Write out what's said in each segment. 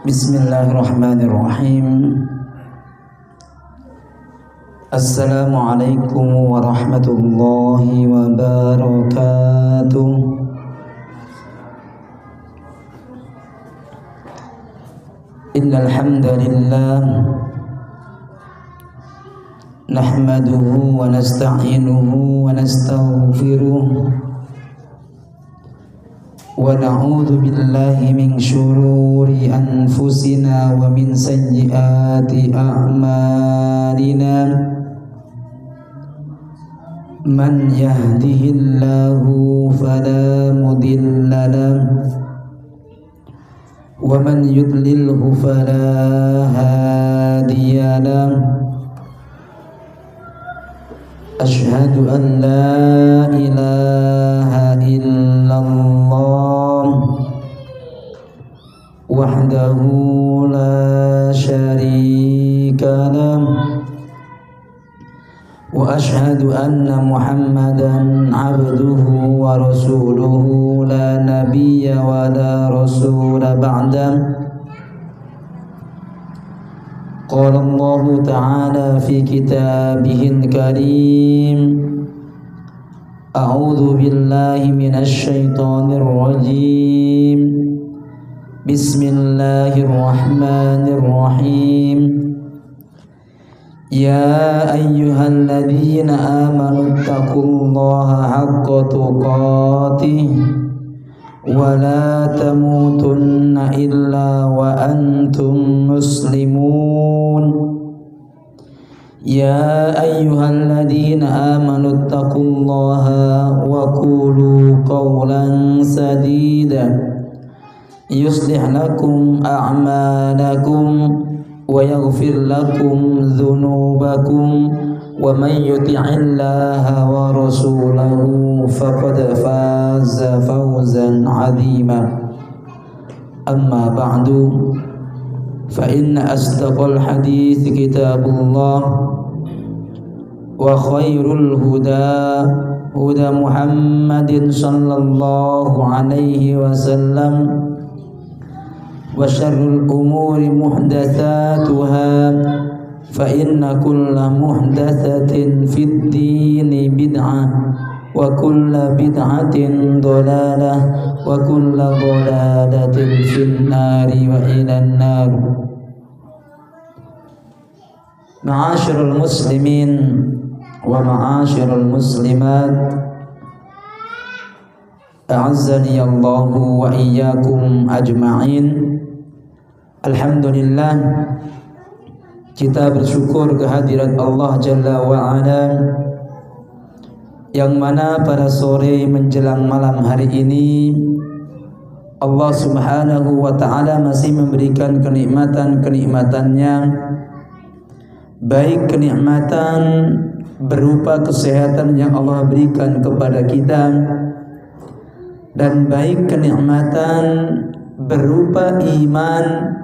Bismillahirrahmanirrahim. Assalamualaikum warahmatullahi wabarakatuh. Innal hamdalillah nahmaduhu wa nasta'inuhu wa nastaghfiruh wa na'udzu billahi min syururi anfusina wa min sayyiati a'malina. Man yahdihillahu fala mudilla lahu wa man yudlilhu fala hadiya lahu. Asyhadu an la ilaha illallah wahdahu la syarika lahu wa asyhadu anna Muhammadan abduhu wa rasuluhu la nabiyya wa la rasula ba'da. Qala Allah Ta'ala fi kitabihil karim. A'udzu billahi minasy syaithanir rajim. Bismillahirrahmanirrahim. Ya ayyuhalladzina amanu taqullaha haqqa tuqatih wa la tamutunna illa wa antum muslimun. Ya ayyuhalladzina amanu taqullaha wa qulu qawlan sadida yuslih lakum a'malakum wa yaghfir lakum dhunubakum wa man yuti'illaha wa rasulahu faqad faza fawzan 'azima. Amma ba'du, fa inna asdaqal hadits kitabullah wa khairul huda huda Muhammadin sallallahu alaihi wasallam wa syarrul umuri muhdatsatuha fa inna kulla muhdatsatin fid dini bid'ah wa kulla bid'atin dhalalah wa kulla dhalalatin fin nari wa ilan nar. Ma'asyiral muslimin wa ma'asyiral muslimat, a'azzani Allahu wa iyyakum ajma'in. Alhamdulillah, kita bersyukur kehadirat Allah Jalla wa'ala, yang mana pada sore menjelang malam hari ini Allah Subhanahu wa ta'ala masih memberikan kenikmatan-kenikmatannya, baik kenikmatan berupa kesehatan yang Allah berikan kepada kita, dan baik kenikmatan berupa iman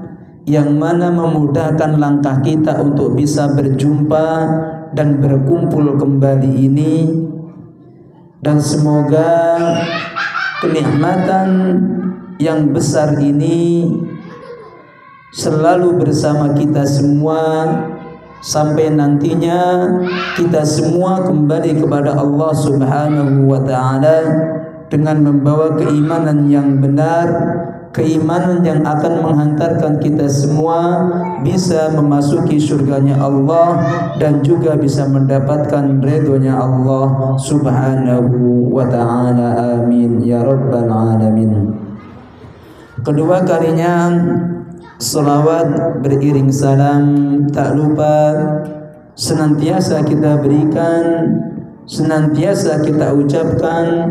yang mana memudahkan langkah kita untuk bisa berjumpa dan berkumpul kembali ini. Dan semoga kenikmatan yang besar ini selalu bersama kita semua sampai nantinya kita semua kembali kepada Allah Subhanahu wa ta'ala dengan membawa keimanan yang benar, keimanan yang akan menghantarkan kita semua bisa memasuki surganya Allah dan juga bisa mendapatkan ridhonya Allah Subhanahu wa ta'ala. Amin ya rabbal alamin. Kedua kalinya selawat beriring salam tak lupa senantiasa kita berikan, senantiasa kita ucapkan,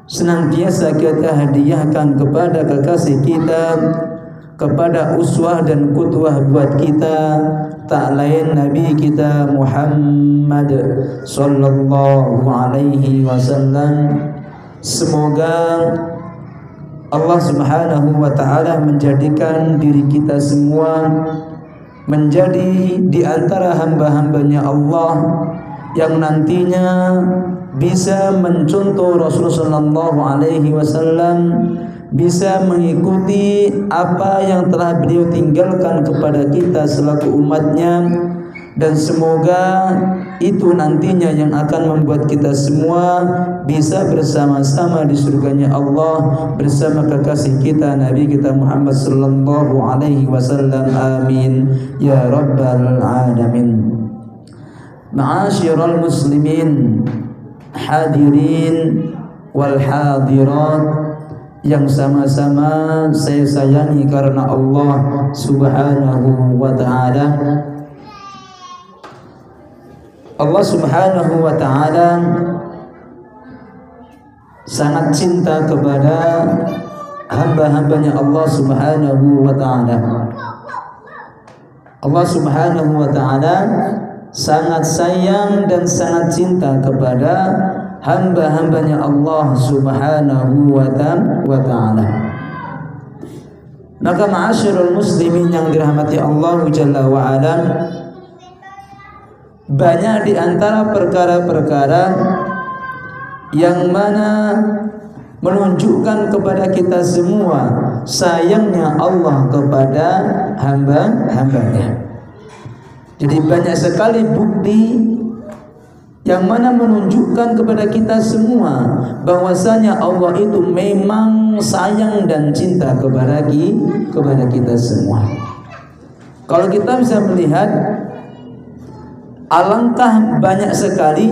senantiasa kita hadiahkan kepada kekasih kita, kepada uswah dan qudwah buat kita, tak lain Nabi kita Muhammad sallallahu alaihi wasallam. Semoga Allah Subhanahu wa ta'ala menjadikan diri kita semua menjadi di antara hamba-hambanya Allah yang nantinya bisa mencontoh Rasulullah SAW, bisa mengikuti apa yang telah beliau tinggalkan kepada kita selaku umatnya, dan semoga itu nantinya yang akan membuat kita semua bisa bersama-sama di surganya Allah bersama kekasih kita Nabi kita Muhammad sallallahu alaihi wasallam. Amin ya rabbal alamin. Ma'asyiral muslimin, hadirin wal hadirat yang sama-sama saya sayangi karena Allah Subhanahu wa ta'ala. Allah Subhanahu wa ta'ala sangat cinta kepada hamba-hambanya Allah Subhanahu wa ta'ala. Allah Subhanahu wa ta'ala sangat sayang dan sangat cinta kepada hamba-hambanya Allah Subhanahu wa ta'ala. Maka ma'asyiral muslimin yang dirahmati Allah Jalla wa ala, banyak di antara perkara-perkara yang mana menunjukkan kepada kita semua sayangnya Allah kepada hamba-hambanya. Jadi banyak sekali bukti yang mana menunjukkan kepada kita semua bahwasanya Allah itu memang sayang dan cinta kepada kita semua. Kalau kita bisa melihat, alangkah banyak sekali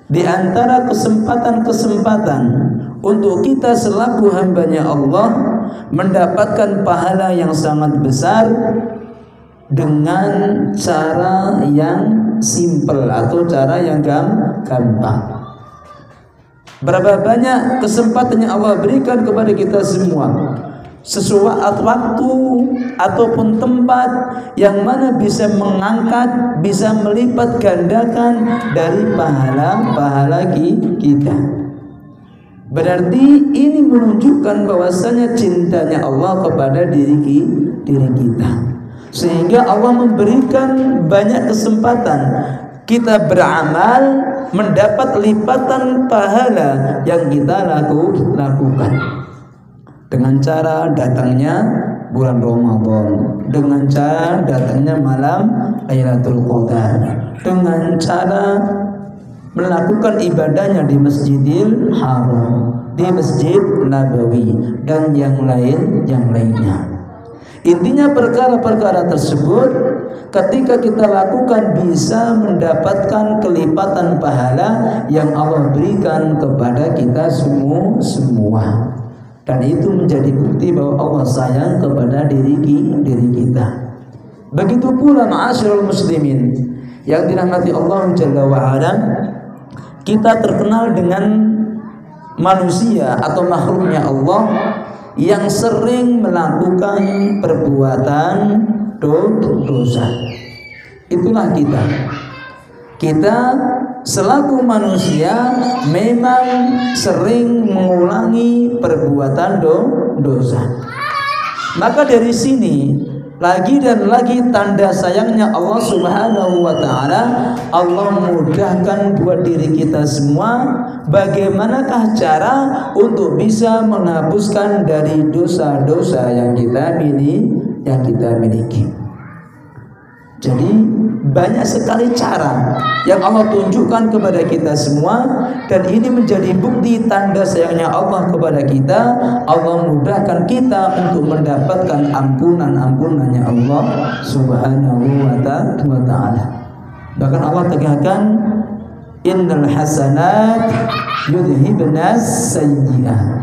di antara kesempatan-kesempatan untuk kita selaku hambanya Allah mendapatkan pahala yang sangat besar dengan cara yang simple atau cara yang gampang. Berapa banyak kesempatan yang Allah berikan kepada kita semua, sesuatu waktu ataupun tempat yang mana bisa mengangkat, bisa melipat gandakan dari pahala-pahala kita. Berarti ini menunjukkan bahwasanya cintanya Allah kepada diri kita, sehingga Allah memberikan banyak kesempatan kita beramal, mendapat lipatan pahala yang kita lakukan. Dengan cara datangnya bulan Ramadan, dengan cara datangnya malam Lailatul Qadar, dengan cara melakukan ibadahnya di Masjidil Haram, di Masjid Nabawi, dan yang lainnya. Intinya perkara-perkara tersebut ketika kita lakukan bisa mendapatkan kelipatan pahala yang Allah berikan kepada kita semua. Dan itu menjadi bukti bahwa Allah sayang kepada diri kita. Begitu pula ma'asyiral muslimin yang dirahmati Allah Jalla wa ala, kita terkenal dengan manusia atau makhluknya Allah yang sering melakukan perbuatan dosa. Itulah kita. Kita selaku manusia memang sering mengulangi perbuatan dosa. Maka dari sini lagi dan lagi tanda sayangnya Allah Subhanahu wa ta'ala, Allah mudahkan buat diri kita semua bagaimanakah cara untuk bisa menghapuskan dari dosa-dosa yang kita miliki. Jadi banyak sekali cara yang Allah tunjukkan kepada kita semua, dan ini menjadi bukti tanda sayangnya Allah kepada kita. Allah mudahkan kita untuk mendapatkan ampunan-ampunannya Allah Subhanahu wa ta'ala. Bahkan Allah tegaskan, innal hasanat yudhibnas sayyi'at.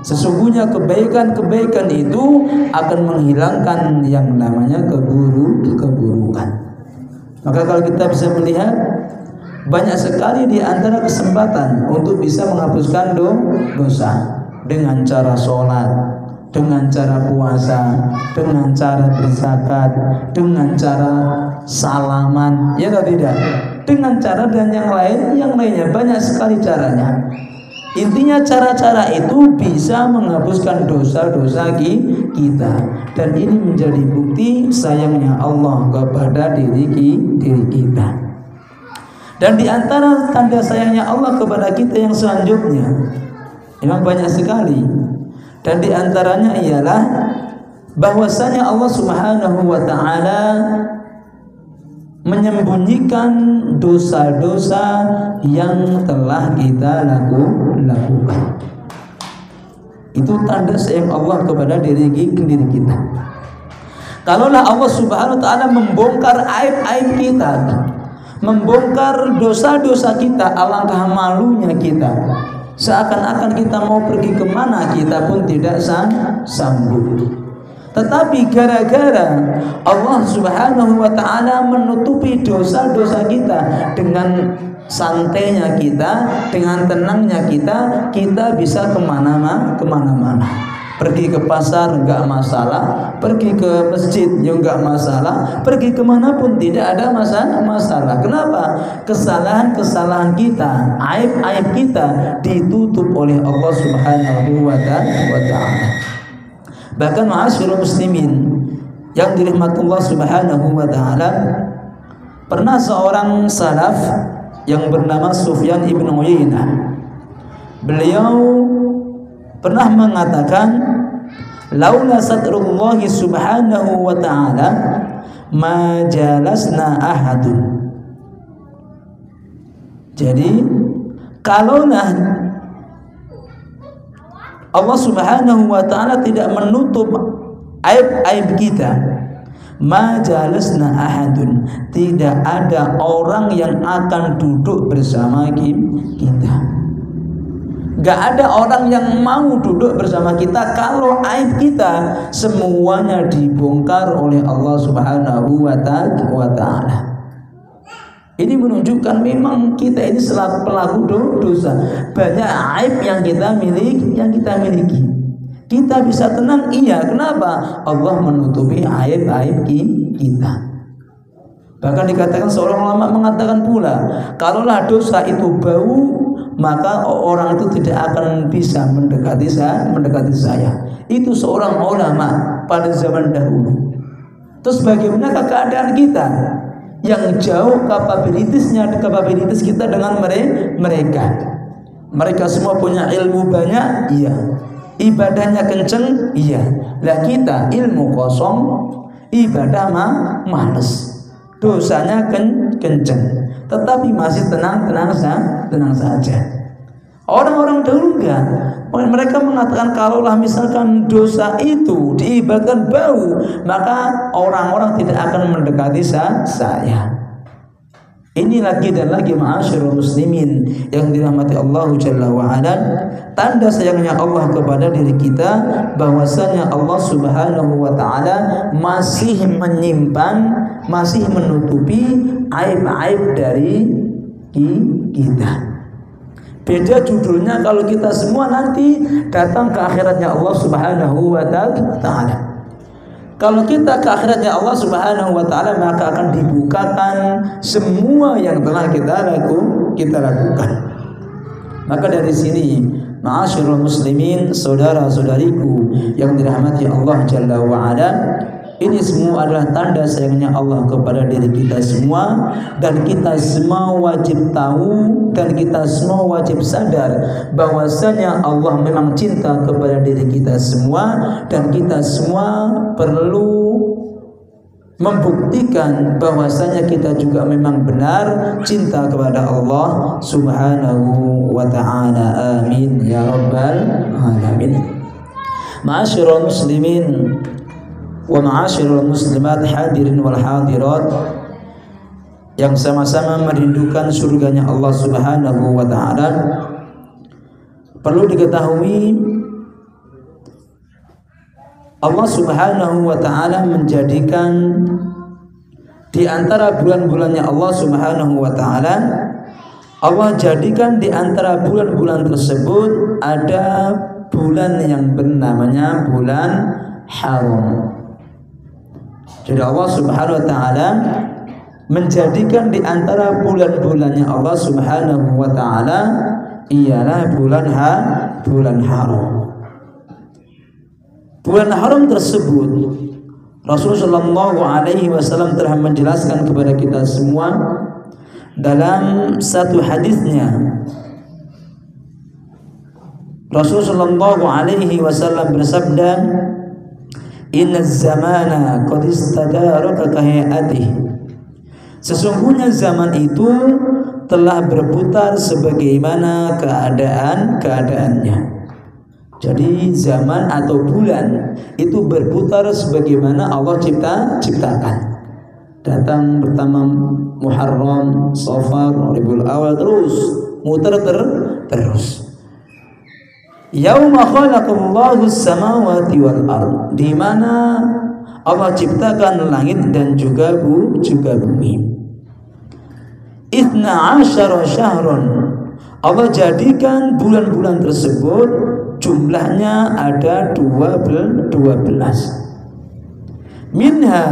Sesungguhnya kebaikan-kebaikan itu akan menghilangkan yang namanya keburukan. Maka kalau kita bisa melihat, banyak sekali di antara kesempatan untuk bisa menghapuskan dosa dengan cara sholat, dengan cara puasa, dengan cara berzakat, dengan cara salaman, ya atau tidak? Dengan cara dan yang lainnya, banyak sekali caranya. Intinya cara-cara itu bisa menghapuskan dosa-dosa kita, dan ini menjadi bukti sayangnya Allah kepada diri kita. Dan di antara tanda sayangnya Allah kepada kita yang selanjutnya memang banyak sekali. Dan di antaranya ialah bahwasanya Allah Subhanahu wa taala menyembunyikan dosa-dosa yang telah kita lakukan. Itu tanda sayang Allah kepada diri kita. Kalaulah Allah Subhanahu wa taala membongkar aib-aib kita, membongkar dosa-dosa kita, alangkah malunya kita. Seakan-akan kita mau pergi kemana kita pun tidak sanggup. Tetapi gara-gara Allah Subhanahu wa taala menutupi dosa-dosa kita, dengan santainya kita, dengan tenangnya kita bisa kemana-mana. Pergi ke pasar enggak masalah, pergi ke masjid juga enggak masalah, pergi kemanapun tidak ada masalah. Kenapa? Kesalahan-kesalahan kita, aib-aib kita ditutup oleh Allah Subhanahu wa taala. Bahkan ma'asyiral muslimin yang dirahmati Allah Subhanahu wa taala, pernah seorang salaf yang bernama Sufyan ibn Uyainah, beliau pernah mengatakan, laula satrullahi subhanahu wa ta'ala ma jalasna ahadun. Jadi kalaulah Allah Subhanahu wa ta'ala tidak menutup aib-aib kita, ma jalasna ahadun, tidak ada orang yang akan duduk bersama kita. Gak ada orang yang mau duduk bersama kita kalau aib kita semuanya dibongkar oleh Allah Subhanahu wa taala. Ini menunjukkan memang kita ini selaku pelaku dosa. Banyak aib yang kita miliki. Kita bisa tenang, iya. Kenapa? Allah menutupi aib-aib kita. Bahkan dikatakan, seorang ulama mengatakan pula, kalaulah dosa itu bau, maka orang itu tidak akan bisa mendekati saya. Itu seorang ulama pada zaman dahulu. Terus bagaimana keadaan kita yang jauh kapabilitas kita dengan mereka? Mereka semua punya ilmu banyak, iya. Ibadahnya kenceng, iya. Lah kita ilmu kosong, ibadah males. Dosanya kenceng, tetapi masih tenang saja. Orang-orang dahulu enggak. Mereka mengatakan kalaulah misalkan dosa itu diibaratkan bau, maka orang-orang tidak akan mendekati saya. Ini lagi dan lagi ma'asyiral muslimin yang dirahmati Allah Jalla wa Ala, tanda sayangnya Allah kepada diri kita, bahwasanya Allah Subhanahu wa taala masih menyimpan, masih menutupi aib-aib dari kita. Beda judulnya kalau kita semua nanti datang ke akhiratnya Allah Subhanahu wa taala. Kalau kita ke akhiratnya Allah Subhanahu wa taala, maka akan dibukakan semua yang telah kita lakukan. Maka dari sini, ma'asyiral muslimin, saudara-saudariku yang dirahmati Allah Jalla wa Ala, ini semua adalah tanda sayangnya Allah kepada diri kita semua, dan kita semua wajib tahu dan kita semua wajib sadar bahwasanya Allah memang cinta kepada diri kita semua, dan kita semua perlu membuktikan bahwasanya kita juga memang benar cinta kepada Allah Subhanahu wa ta'ala. Amin ya rabbal alamin. Ma'asyiral muslimin wa ma'asyiral muslimat, hadirin wal hadirat yang sama-sama merindukan surganya Allah Subhanahu wa ta'ala, perlu diketahui Allah Subhanahu wa ta'ala menjadikan di antara bulan-bulannya Allah Subhanahu wa ta'ala, Allah jadikan di antara bulan-bulan tersebut ada bulan yang bernamanya bulan haram. Jadi Allah Subhanahu wa ta'ala menjadikan di antara bulan-bulannya Allah Subhanahu wa ta'ala ialah bulan haram. Bulan haram tersebut Rasulullah SAW telah menjelaskan kepada kita semua dalam satu hadisnya Rasulullah sallallahu alaihi wasallam bersabda, "Inna zamana qad istadaraka ka hayatihi." Sesungguhnya zaman itu telah berputar sebagaimana keadaannya. Jadi zaman atau bulan itu berputar sebagaimana Allah ciptakan. Datang pertama Muharram, Safar, Rabiul Awal, terus muter terus. Yauma khalaqallahu as-samawati wal ard, di mana Allah ciptakan langit dan juga bumi. 12 syahrun, Allah jadikan bulan-bulan tersebut jumlahnya ada 12. Minha,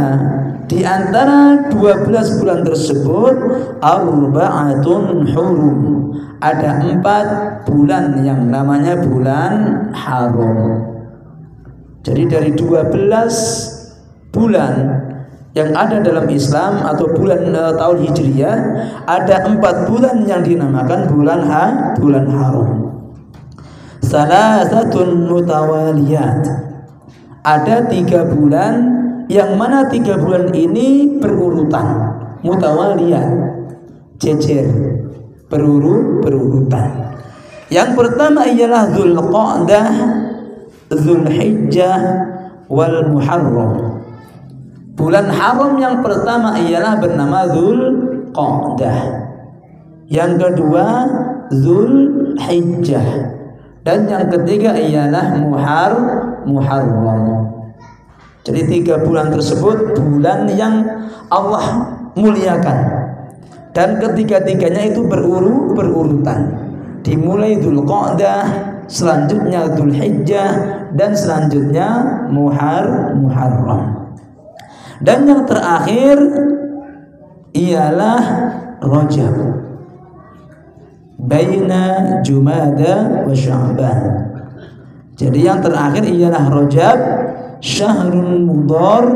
di antara 12 bulan tersebut, arba'atun hurum, ada 4 bulan yang namanya bulan haram. Jadi dari 12 bulan yang ada dalam Islam atau bulan tahun Hijriyah, ada 4 bulan yang dinamakan bulan haram. Salasatun mutawaliyat, ada 3 bulan yang mana 3 bulan ini berurutan, mutawaliyat, jejer, berurutan. Yang pertama ialah Dzulqa'dah, Dzulhijjah, wal Muharram. Bulan haram yang pertama ialah bernama Dzulqa'dah. Yang kedua Dzulhijjah, dan yang ketiga ialah Muharram. Jadi 3 bulan tersebut bulan yang Allah muliakan, dan ketiga-tiganya itu berurutan. Dimulai Dzulqa'dah, selanjutnya Dzulhijjah, dan selanjutnya Muharram. Dan yang terakhir ialah Rajab, baina Jumada wa Sya'ban. Jadi yang terakhir ialah Rajab, syahrul mudhar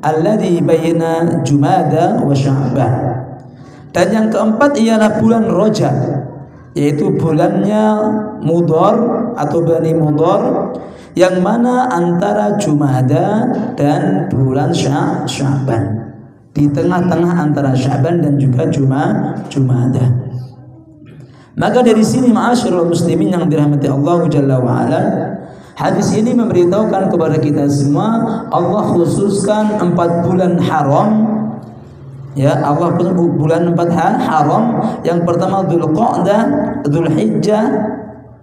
alladhi baina Jumada wa Sya'ban. Dan yang keempat ialah bulan Rajab, yaitu bulannya Mudhar atau Bani Mudhar, yang mana antara Jumada dan bulan Sya'ban, di tengah-tengah antara Sya'ban dan juga Jumada. Maka dari sini ma'asyiral muslimin yang dirahmati Allah Jalla wa Ala, hadis ini memberitahukan kepada kita semua, Allah khususkan 4 bulan haram. Ya, Allah bulan 4 haram. Yang pertama Dzulqa'dah, Dzulhijjah,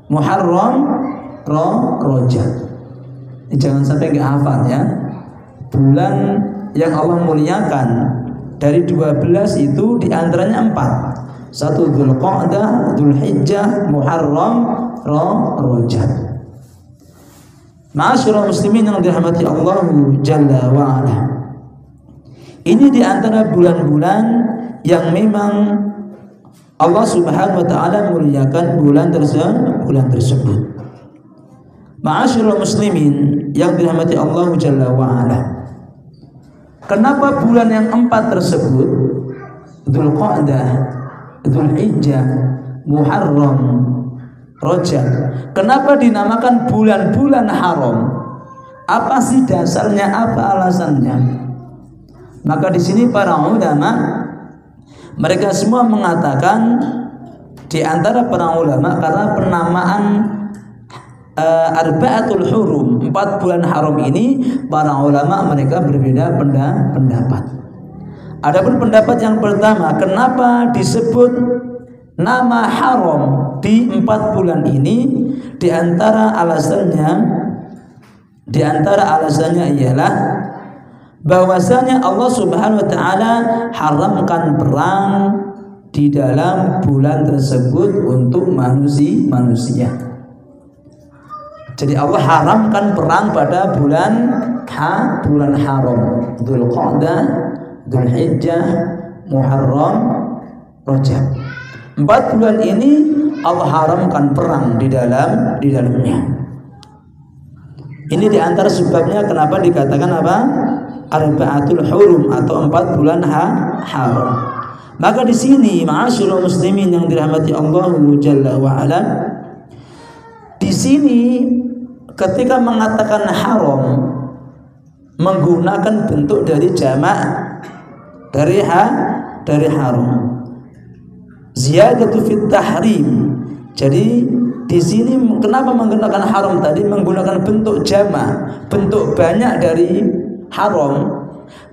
Muharram, Rajab. Jangan sampai nggak hafal ya. Bulan yang Allah muliakan dari 12 itu diantaranya 4. 1 Dzulqa'dah, Dzulhijjah, Muharram, Rajab. Ma'asyiral muslimin yang dirahmati Allah Jalla wa Ala, ini diantara bulan-bulan yang memang Allah Subhanahu wa Ta'ala muliakan bulan tersebut. Ma'asyiral muslimin yang dirahmati Allah Jalla wa Ala, kenapa bulan yang 4 tersebut, Dzulqa'dah, Dzulhijjah, Muharram, Rajab, kenapa dinamakan bulan-bulan haram? Apa sih dasarnya? Apa alasannya? Maka di sini para ulama, mereka semua mengatakan, di antara para ulama, karena penamaan Arba'atul Hurum, 4 bulan haram ini, para ulama mereka berbeda pendapat. Adapun pendapat yang pertama, kenapa disebut nama haram di 4 bulan ini? Di antara alasannya ialah bahwasanya Allah Subhanahu wa Ta'ala haramkan perang di dalam bulan tersebut untuk manusia. Jadi Allah haramkan perang pada bulan haram, Dzulqa'dah, Dzulhijjah, Muharram, Rajab. 4 bulan ini Allah haramkan perang di dalamnya. Ini diantara sebabnya kenapa dikatakan apa? Arba'atul Hurum atau 4 bulan haram. Maka di sini ma'asyiral muslimin yang dirahmati Allah Jalla wa ala, di sini ketika mengatakan haram menggunakan bentuk dari jamak dari haram. Ziyadatu fit tahrim. Jadi di sini kenapa menggunakan haram tadi, menggunakan bentuk jamak, bentuk banyak dari haram.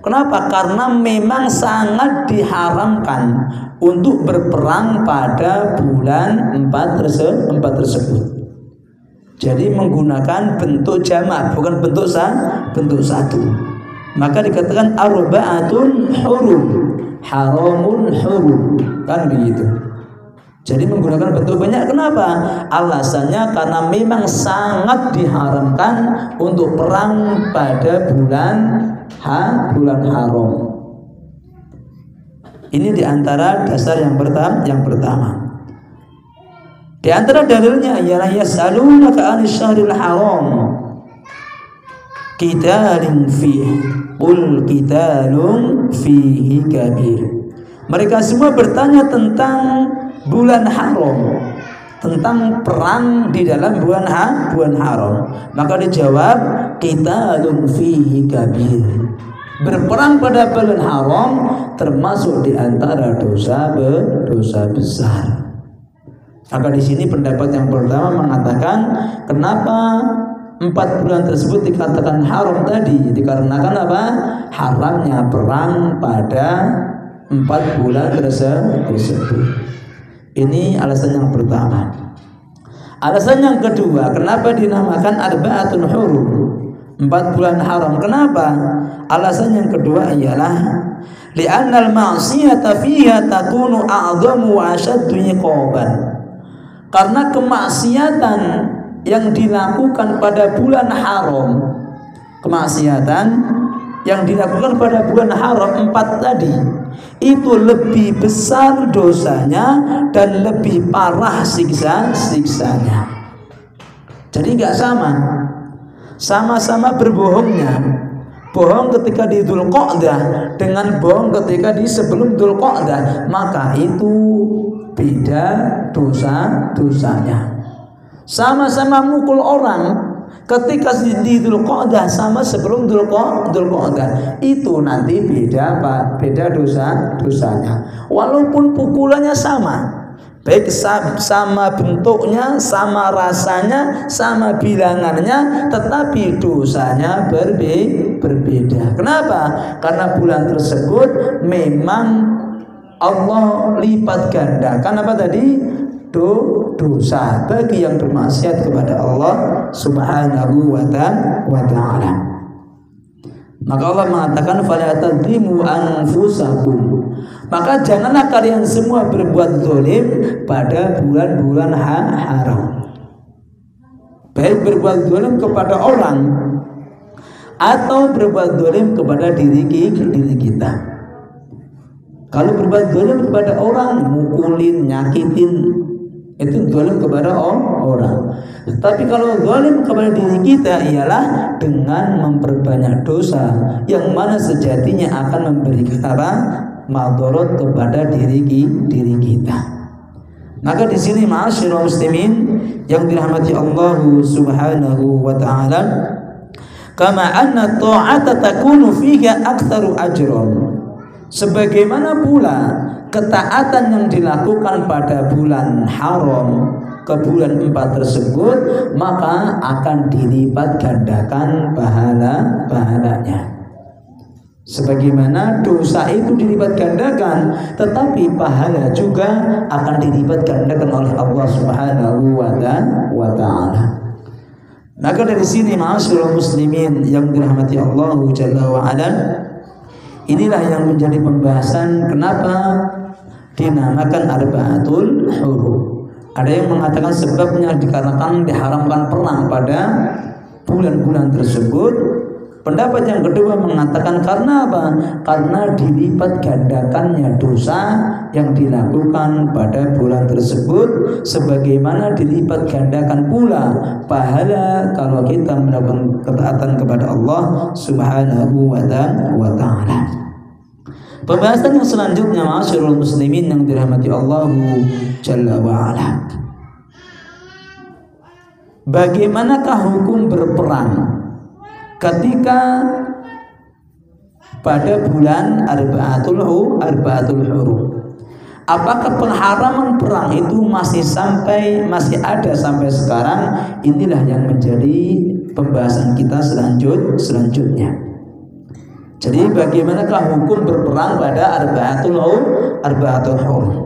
Kenapa? Karena memang sangat diharamkan untuk berperang pada bulan 4 tersebut. Jadi menggunakan bentuk jamak, bukan bentuk satu. Maka dikatakan arba'atun hurum, haramun hurum, kan begitu. Jadi menggunakan bentuk banyak. Kenapa? Alasannya karena memang sangat diharamkan untuk perang pada bulan haram. Ini diantara dasar yang pertama. Di antara dalilnya ialah yas'alunaka 'anil syahril haram qitalun fihi qul qitalun fihi kabir. Mereka semua bertanya tentang bulan haram, tentang perang di dalam bulan haram. Maka dijawab qitalun fihi kabir. Berperang pada bulan haram termasuk di antara dosa besar. Maka di sini pendapat yang pertama mengatakan kenapa 4 bulan tersebut dikatakan haram tadi, dikarenakan apa? Haramnya perang pada 4 bulan tersebut. Ini alasan yang pertama. Alasan yang kedua, kenapa dinamakan arba'atun hurum, 4 bulan haram? Kenapa? Alasan yang kedua ialah li'annal ma'siyata fiha takunu a'zamu wa ashaddu iqaban. Karena kemaksiatan yang dilakukan pada bulan haram, kemaksiatan yang dilakukan pada bulan haram 4 tadi, itu lebih besar dosanya dan lebih parah siksanya. Jadi nggak sama-sama berbohongnya. Bohong ketika di Dzulqa'dah dengan bohong ketika di sebelum Dzulqa'dah, maka itu beda dosanya. Sama-sama mukul orang ketika di Dzulqa'dah sama sebelum Dzulqa'dah, itu nanti beda dosanya. Walaupun pukulannya sama, baik sama bentuknya, sama rasanya, sama bilangannya, tetapi dosanya berbeda. Kenapa? Karena bulan tersebut memang Allah lipat gandakan apa tadi? Dosa bagi yang bermaksiat kepada Allah Subhanahu wa ta'ala. Maka Allah mengatakan fala tadlimu anfusakum. Maka janganlah kalian semua berbuat zalim pada bulan-bulan haram. Baik berbuat zalim kepada orang atau berbuat zalim kepada diri kita. Kalau berbuat zalim kepada orang, mukulin, nyakitin, itu zalim kepada orang. Tapi kalau zalim kepada diri kita ialah dengan memperbanyak dosa yang mana sejatinya akan memberikan madarat kepada diri kita. Maka di sini ma'asyiral muslimin yang dirahmati Allah Subhanahu wa ta'ala, kama anna ta'ata takunu fiha aktsaru ajran. Sebagaimana pula ketaatan yang dilakukan pada bulan haram ke bulan 4 tersebut, maka akan dilipat gandakan pahalanya. Sebagaimana dosa itu dilipat gandakan, tetapi pahala juga akan dilipat gandakan oleh Allah Subhanahu wa ta'ala. Maka dari sini ma'asyiral muslimin yang dirahmati Allah Jalla wa ala, inilah yang menjadi pembahasan kenapa dinamakan arba'atul hurum. Ada yang mengatakan sebabnya dikarenakan diharamkan perang pada bulan-bulan tersebut. Pendapat yang kedua mengatakan karena apa? Karena dilipat gandakannya dosa yang dilakukan pada bulan tersebut, sebagaimana dilipat gandakan pula pahala kalau kita melakukan ketaatan kepada Allah Subhanahu wa ta'ala. Pembahasan yang selanjutnya, ma'asyiral muslimin yang dirahmati Allah Jalla wa Ala. Bagaimanakah hukum berperang ketika pada bulan Arba'atul Hurum? Apakah pengharaman perang itu masih ada sampai sekarang? Inilah yang menjadi pembahasan kita selanjutnya. Jadi bagaimanakah hukum berperang pada Arba'atul Hurum?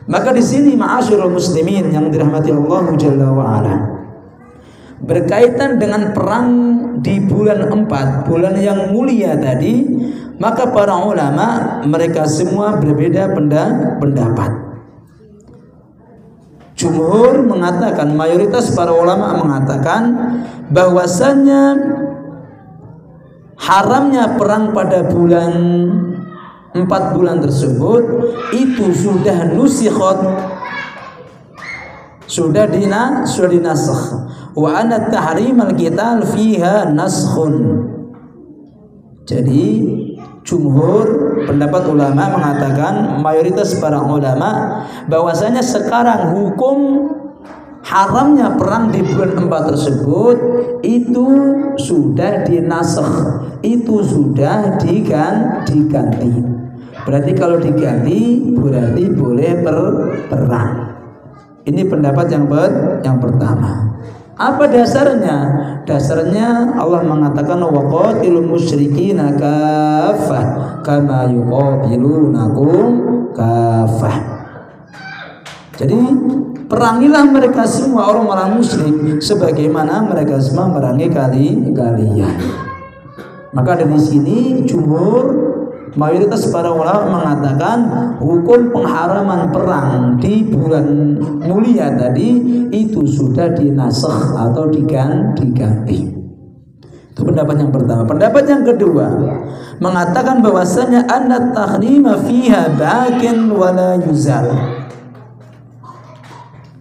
Maka di sini ma'asyiral muslimin yang dirahmati Allah Jalla wa Ala, berkaitan dengan perang di bulan 4, bulan yang mulia tadi, maka para ulama mereka semua berbeda pendapat. Jumhur mengatakan, mayoritas para ulama mengatakan bahwasanya haramnya perang pada bulan 4 bulan tersebut itu sudah nusikhat, sudah dinasakh, wa anna tahrimal qital fiha naskhun. Jadi jumhur pendapat ulama mengatakan, mayoritas para ulama, bahwasanya sekarang hukum haramnya perang di bulan 4 tersebut itu sudah dinasakh, itu sudah diganti. Berarti kalau diganti berarti boleh berperang. Ini pendapat yang pertama. Apa dasarnya? Dasarnya Allah mengatakan waqatilul musyrikina kaffah kama yuqatilunakum kaffah. Jadi perangilah mereka semua orang-orang musyrik sebagaimana mereka semua merangi kalian. Maka dari sini jumhur, mayoritas para ulama mengatakan hukum pengharaman perang di bulan mulia tadi itu sudah dinasakh atau diganti. Itu pendapat yang pertama. Pendapat yang kedua mengatakan bahwasanya anna tahrima fiha bakin wala yuzal.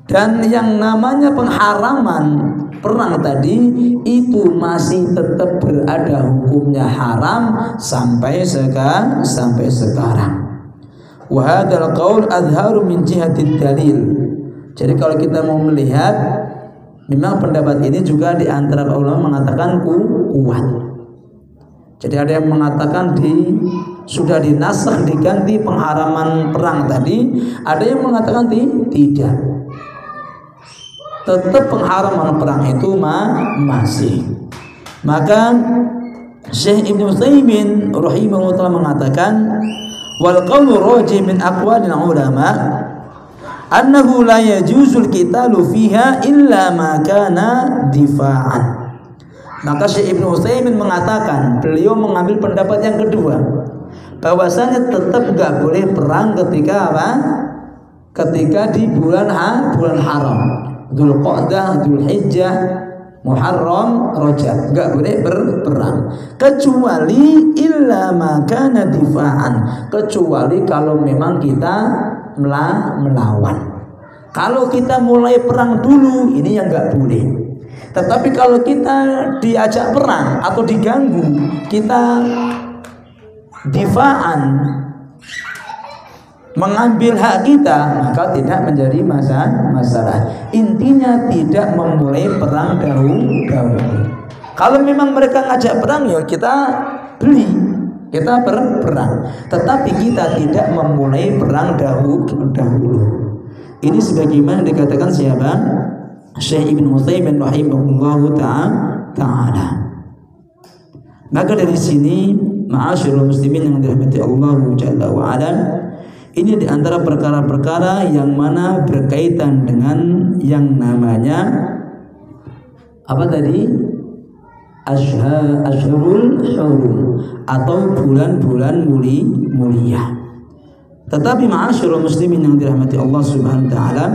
Dan yang namanya pengharaman perang tadi itu masih tetap berada hukumnya haram sampai sekarang. Wa hadzal qaul adharu min jihatid dalil. Jadi kalau kita mau melihat, memang pendapat ini juga di antara ulama mengatakan kuat. Jadi ada yang mengatakan sudah dinasakh, diganti pengharaman perang tadi, ada yang mengatakan tidak. Tetap pengharaman perang itu masih. Maka Syekh Ibnu Utsaimin rahimahullah ta'ala mengatakan wal qawlu rajih min aqwalil ulama annahu la yajuzul qitalu fiha illa ma kana difa'an. Maka Syekh Ibnu Utsaimin mengatakan, beliau mengambil pendapat yang kedua, bahwasanya tetap enggak boleh perang ketika apa? Ketika di bulan haram. Dzulqa'dah, Dzulhijjah, Muharram, Rajab, enggak boleh berperang kecuali illa ma kana difa'an, kecuali kalau memang kita melawan. Kalau kita mulai perang dulu ini yang enggak boleh. Tetapi kalau kita diajak perang atau diganggu, kita difa'an, mengambil hak kita, maka tidak menjadi masalah. Intinya tidak memulai perang dahulu. Kalau memang mereka ngajak perang, ya kita beli, kita berperang. Tetapi kita tidak memulai perang dahulu. Ini sebagaimana dikatakan siapa? Syekh Ibnu Utsaimin rahimahullahu ta'ala. Maka dari sini, ma'asyiral muslimin yang dirahmati Allah Jalla wa Ala, ini di antara perkara-perkara yang mana berkaitan dengan yang namanya apa tadi? Asyhurul Hurum atau bulan-bulan mulia. Tetapi ma'asyiral muslimin yang dirahmati Allah Subhanahu wa taala,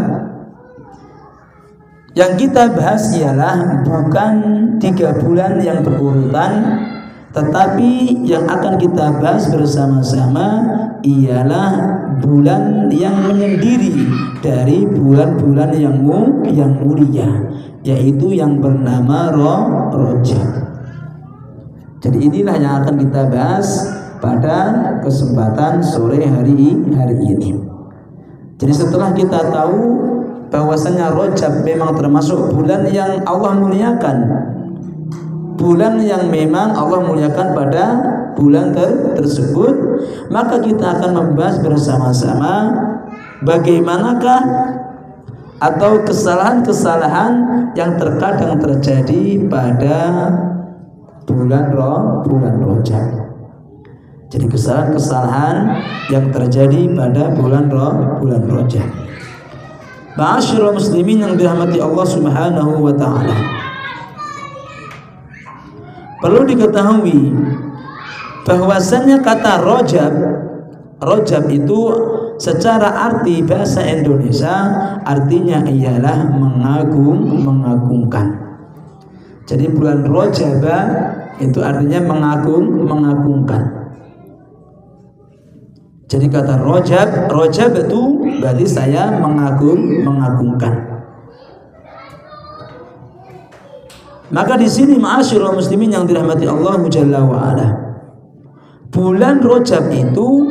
yang kita bahas ialah bukan 3 bulan yang berurutan, tetapi yang akan kita bahas bersama-sama ialah bulan yang menyendiri dari bulan-bulan yang mulia, yaitu yang bernama Rajab. Jadi inilah yang akan kita bahas pada kesempatan sore hari ini. Jadi setelah kita tahu bahwasanya Rajab memang termasuk bulan yang Allah muliakan, bulan yang memang Allah muliakan pada bulan tersebut, maka kita akan membahas bersama-sama bagaimanakah atau kesalahan-kesalahan yang terkadang terjadi pada bulan Rajab. Jadi kesalahan-kesalahan yang terjadi pada bulan Rajab. Ma'asyiral muslimin yang dirahmati Allah Subhanahu wa taala. Perlu diketahui bahwasannya kata Rajab itu secara arti bahasa Indonesia artinya ialah mengagungkan. Jadi bulan Rajab itu artinya mengagungkan. Jadi kata Rajab itu berarti saya mengagungkan. Maka di sini ma'asyiral muslimin yang dirahmati Allah Jalla wa Ala, bulan Rajab itu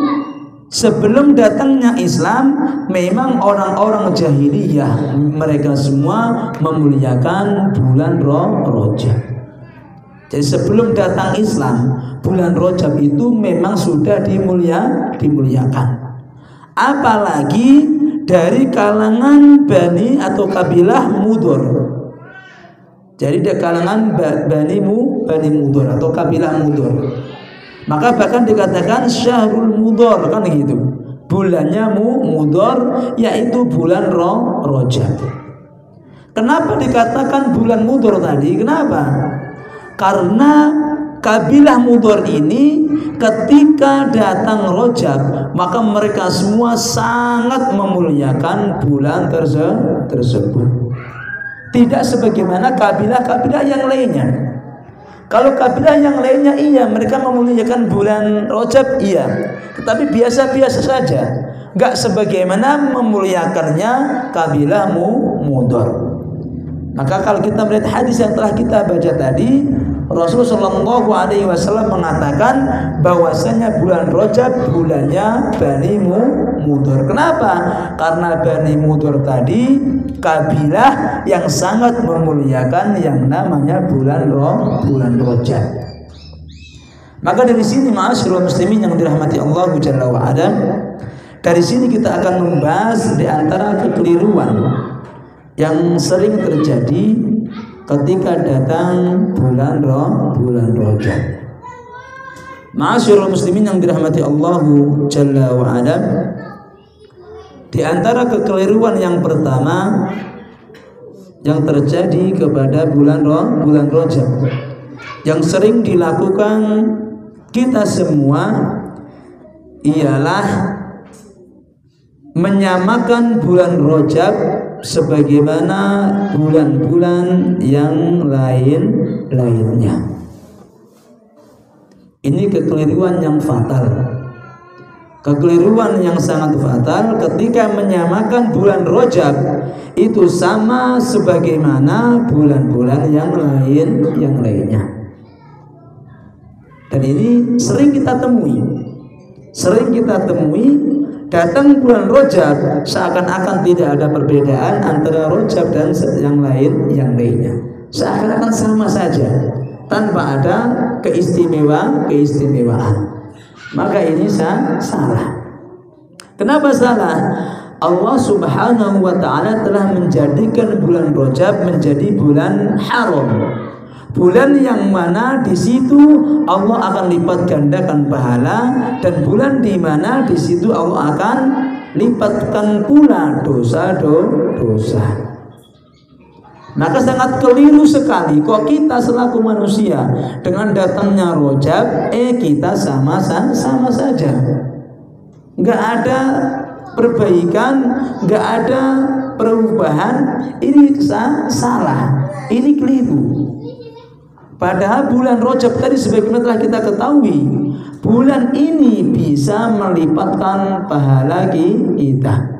sebelum datangnya Islam memang orang-orang jahiliyah mereka semua memuliakan bulan Rajab. Jadi sebelum datang Islam, bulan Rajab itu memang sudah dimuliakan. Apalagi dari kalangan Bani atau kabilah Mudhar. Jadi dari kalangan Bani Mudhar atau kabilah Mudhar. Maka bahkan dikatakan Syahrul Mudhar, kan gitu. Bulannya Mudhar, yaitu bulan Rajab. Kenapa dikatakan bulan Mudhar tadi? Kenapa? Karena kabilah Mudhar ini ketika datang Rajab, maka mereka semua sangat memuliakan bulan tersebut. Tidak sebagaimana kabilah-kabilah yang lainnya. Kalau kabilah yang lainnya iya, mereka memuliakan bulan Rajab iya, tetapi biasa-biasa saja, enggak sebagaimana memuliakannya kabilah Mudhar. Maka kalau kita melihat hadis yang telah kita baca tadi, Rasulullah SAW mengatakan bahwasanya bulan Rajab bulannya Bani Mudhar. Kenapa? Karena Bani Mudhar tadi kabilah yang sangat memuliakan yang namanya bulan Rajab. Maka dari sini ma'asyiral muslimin yang dirahmati Allah Jalla wa Ala, dari sini kita akan membahas di antara kekeliruan yang sering terjadi ketika datang bulan Rajab. Ma'asyiral muslimin yang dirahmati Allah Jalla wa Ala, di antara kekeliruan yang pertama yang terjadi kepada bulan Rajab yang sering dilakukan kita semua ialah menyamakan bulan Rajab sebagaimana bulan-bulan yang lainnya. Ini kekeliruan yang fatal. Kekeliruan yang sangat fatal ketika menyamakan bulan Rajab itu sama sebagaimana bulan-bulan yang lainnya. Dan ini sering kita temui. Datang bulan Rajab seakan-akan tidak ada perbedaan antara Rajab dan yang lainnya. Seakan-akan sama saja tanpa ada keistimewaan. Maka ini salah. Kenapa salah? Allah Subhanahu wa taala telah menjadikan bulan Rajab menjadi bulan haram. Bulan yang mana di situ Allah akan lipat gandakan pahala, dan bulan di mana di situ Allah akan lipatkan pula dosa. Maka sangat keliru sekali kok kita selaku manusia dengan datangnya Rajab kita sama saja. Enggak ada perbaikan, enggak ada perubahan. Ini salah. Ini keliru. Padahal bulan Rajab tadi sebagaimana telah kita ketahui, bulan ini bisa melipatkan pahala kita.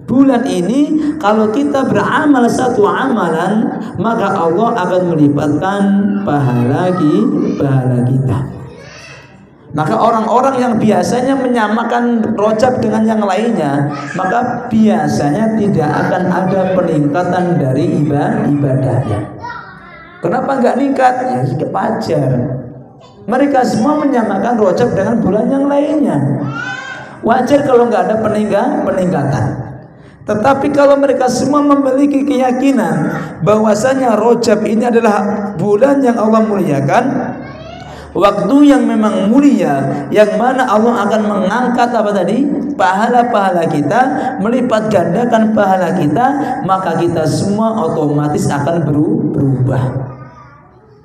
Bulan ini kalau kita beramal satu amalan, maka Allah akan melipatkan pahala kita. Maka orang-orang yang biasanya menyamakan Rajab dengan yang lainnya, maka biasanya tidak akan ada peningkatan dari ibadahnya. Kenapa enggak ningkat? Ya sudah wajar. Mereka semua menyamakan Rajab dengan bulan yang lainnya. Wajar kalau enggak ada peningkatan. Tetapi kalau mereka semua memiliki keyakinan bahwasanya Rajab ini adalah bulan yang Allah muliakan, waktu yang memang mulia, yang mana Allah akan mengangkat pahala-pahala kita, melipat gandakan pahala kita, maka kita semua otomatis akan berubah.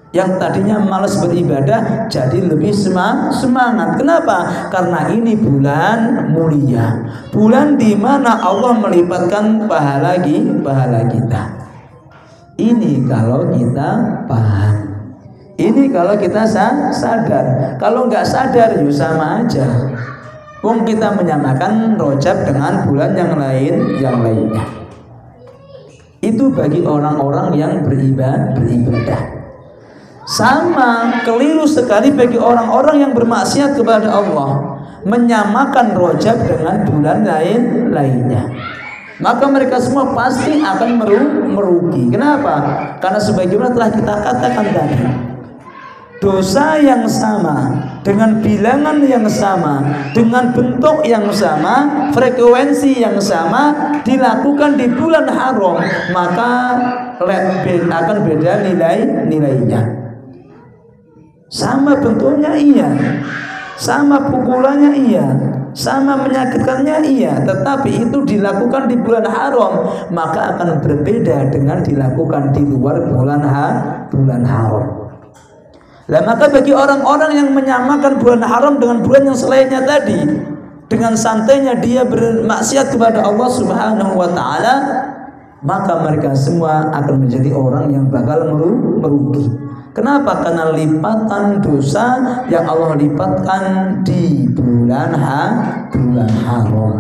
Yang tadinya malas beribadah jadi lebih semangat. Kenapa? Karena ini bulan mulia, bulan di mana Allah melipatkan pahala kita. Ini kalau kita paham. Ini kalau kita sadar. Kalau nggak sadar, ya sama aja. Wong kita menyamakan Rajab dengan bulan yang lainnya. Itu bagi orang-orang yang beribadah. Sama keliru sekali bagi orang-orang yang bermaksiat kepada Allah, menyamakan Rajab dengan bulan lainnya. Maka mereka semua pasti akan merugi. Kenapa? Karena sebagaimana telah kita katakan tadi, dosa yang sama, dengan bilangan yang sama, dengan bentuk yang sama, frekuensi yang sama, dilakukan di bulan haram, maka akan beda nilainya. Sama bentuknya iya, sama pukulannya iya, sama menyakitkannya iya, tetapi itu dilakukan di bulan haram, maka akan berbeda dengan dilakukan di luar bulan haram. Lah maka bagi orang-orang yang menyamakan bulan haram dengan bulan yang selainnya tadi, dengan santainya dia bermaksiat kepada Allah Subhanahu wa taala, maka mereka semua akan menjadi orang yang bakal merugi. Kenapa? Karena lipatan dosa yang Allah lipatkan di bulan haram.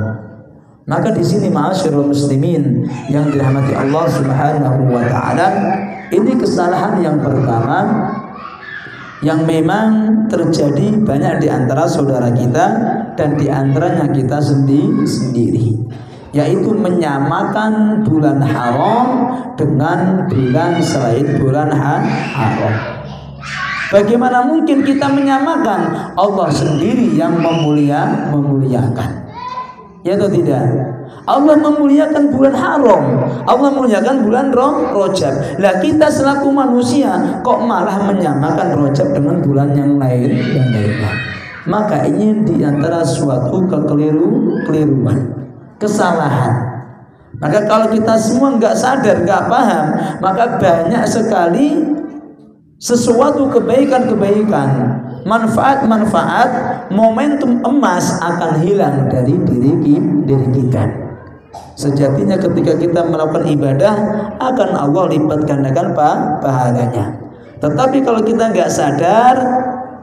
Maka di sini ma'asyiral muslimin yang dirahmati Allah Subhanahu wa taala, ini kesalahan yang pertama yang memang terjadi banyak di antara saudara kita dan di antaranya kita sendiri, yaitu menyamakan bulan haram dengan bulan selain bulan haram. Bagaimana mungkin kita menyamakan? Allah sendiri yang memuliakan, ya atau tidak? Allah memuliakan bulan haram, Allah memuliakan bulan Rajab. Lah kita selaku manusia kok malah menyamakan Rajab dengan bulan yang lainnya? Maka ini diantara suatu kekeliruan, kesalahan. Maka kalau kita semua nggak sadar, nggak paham, maka banyak sekali sesuatu kebaikan-kebaikan, manfaat-manfaat, momentum emas akan hilang dari diri kita. Sejatinya ketika kita melakukan ibadah, akan Allah lipat gandakan pahalanya. Tetapi kalau kita nggak sadar,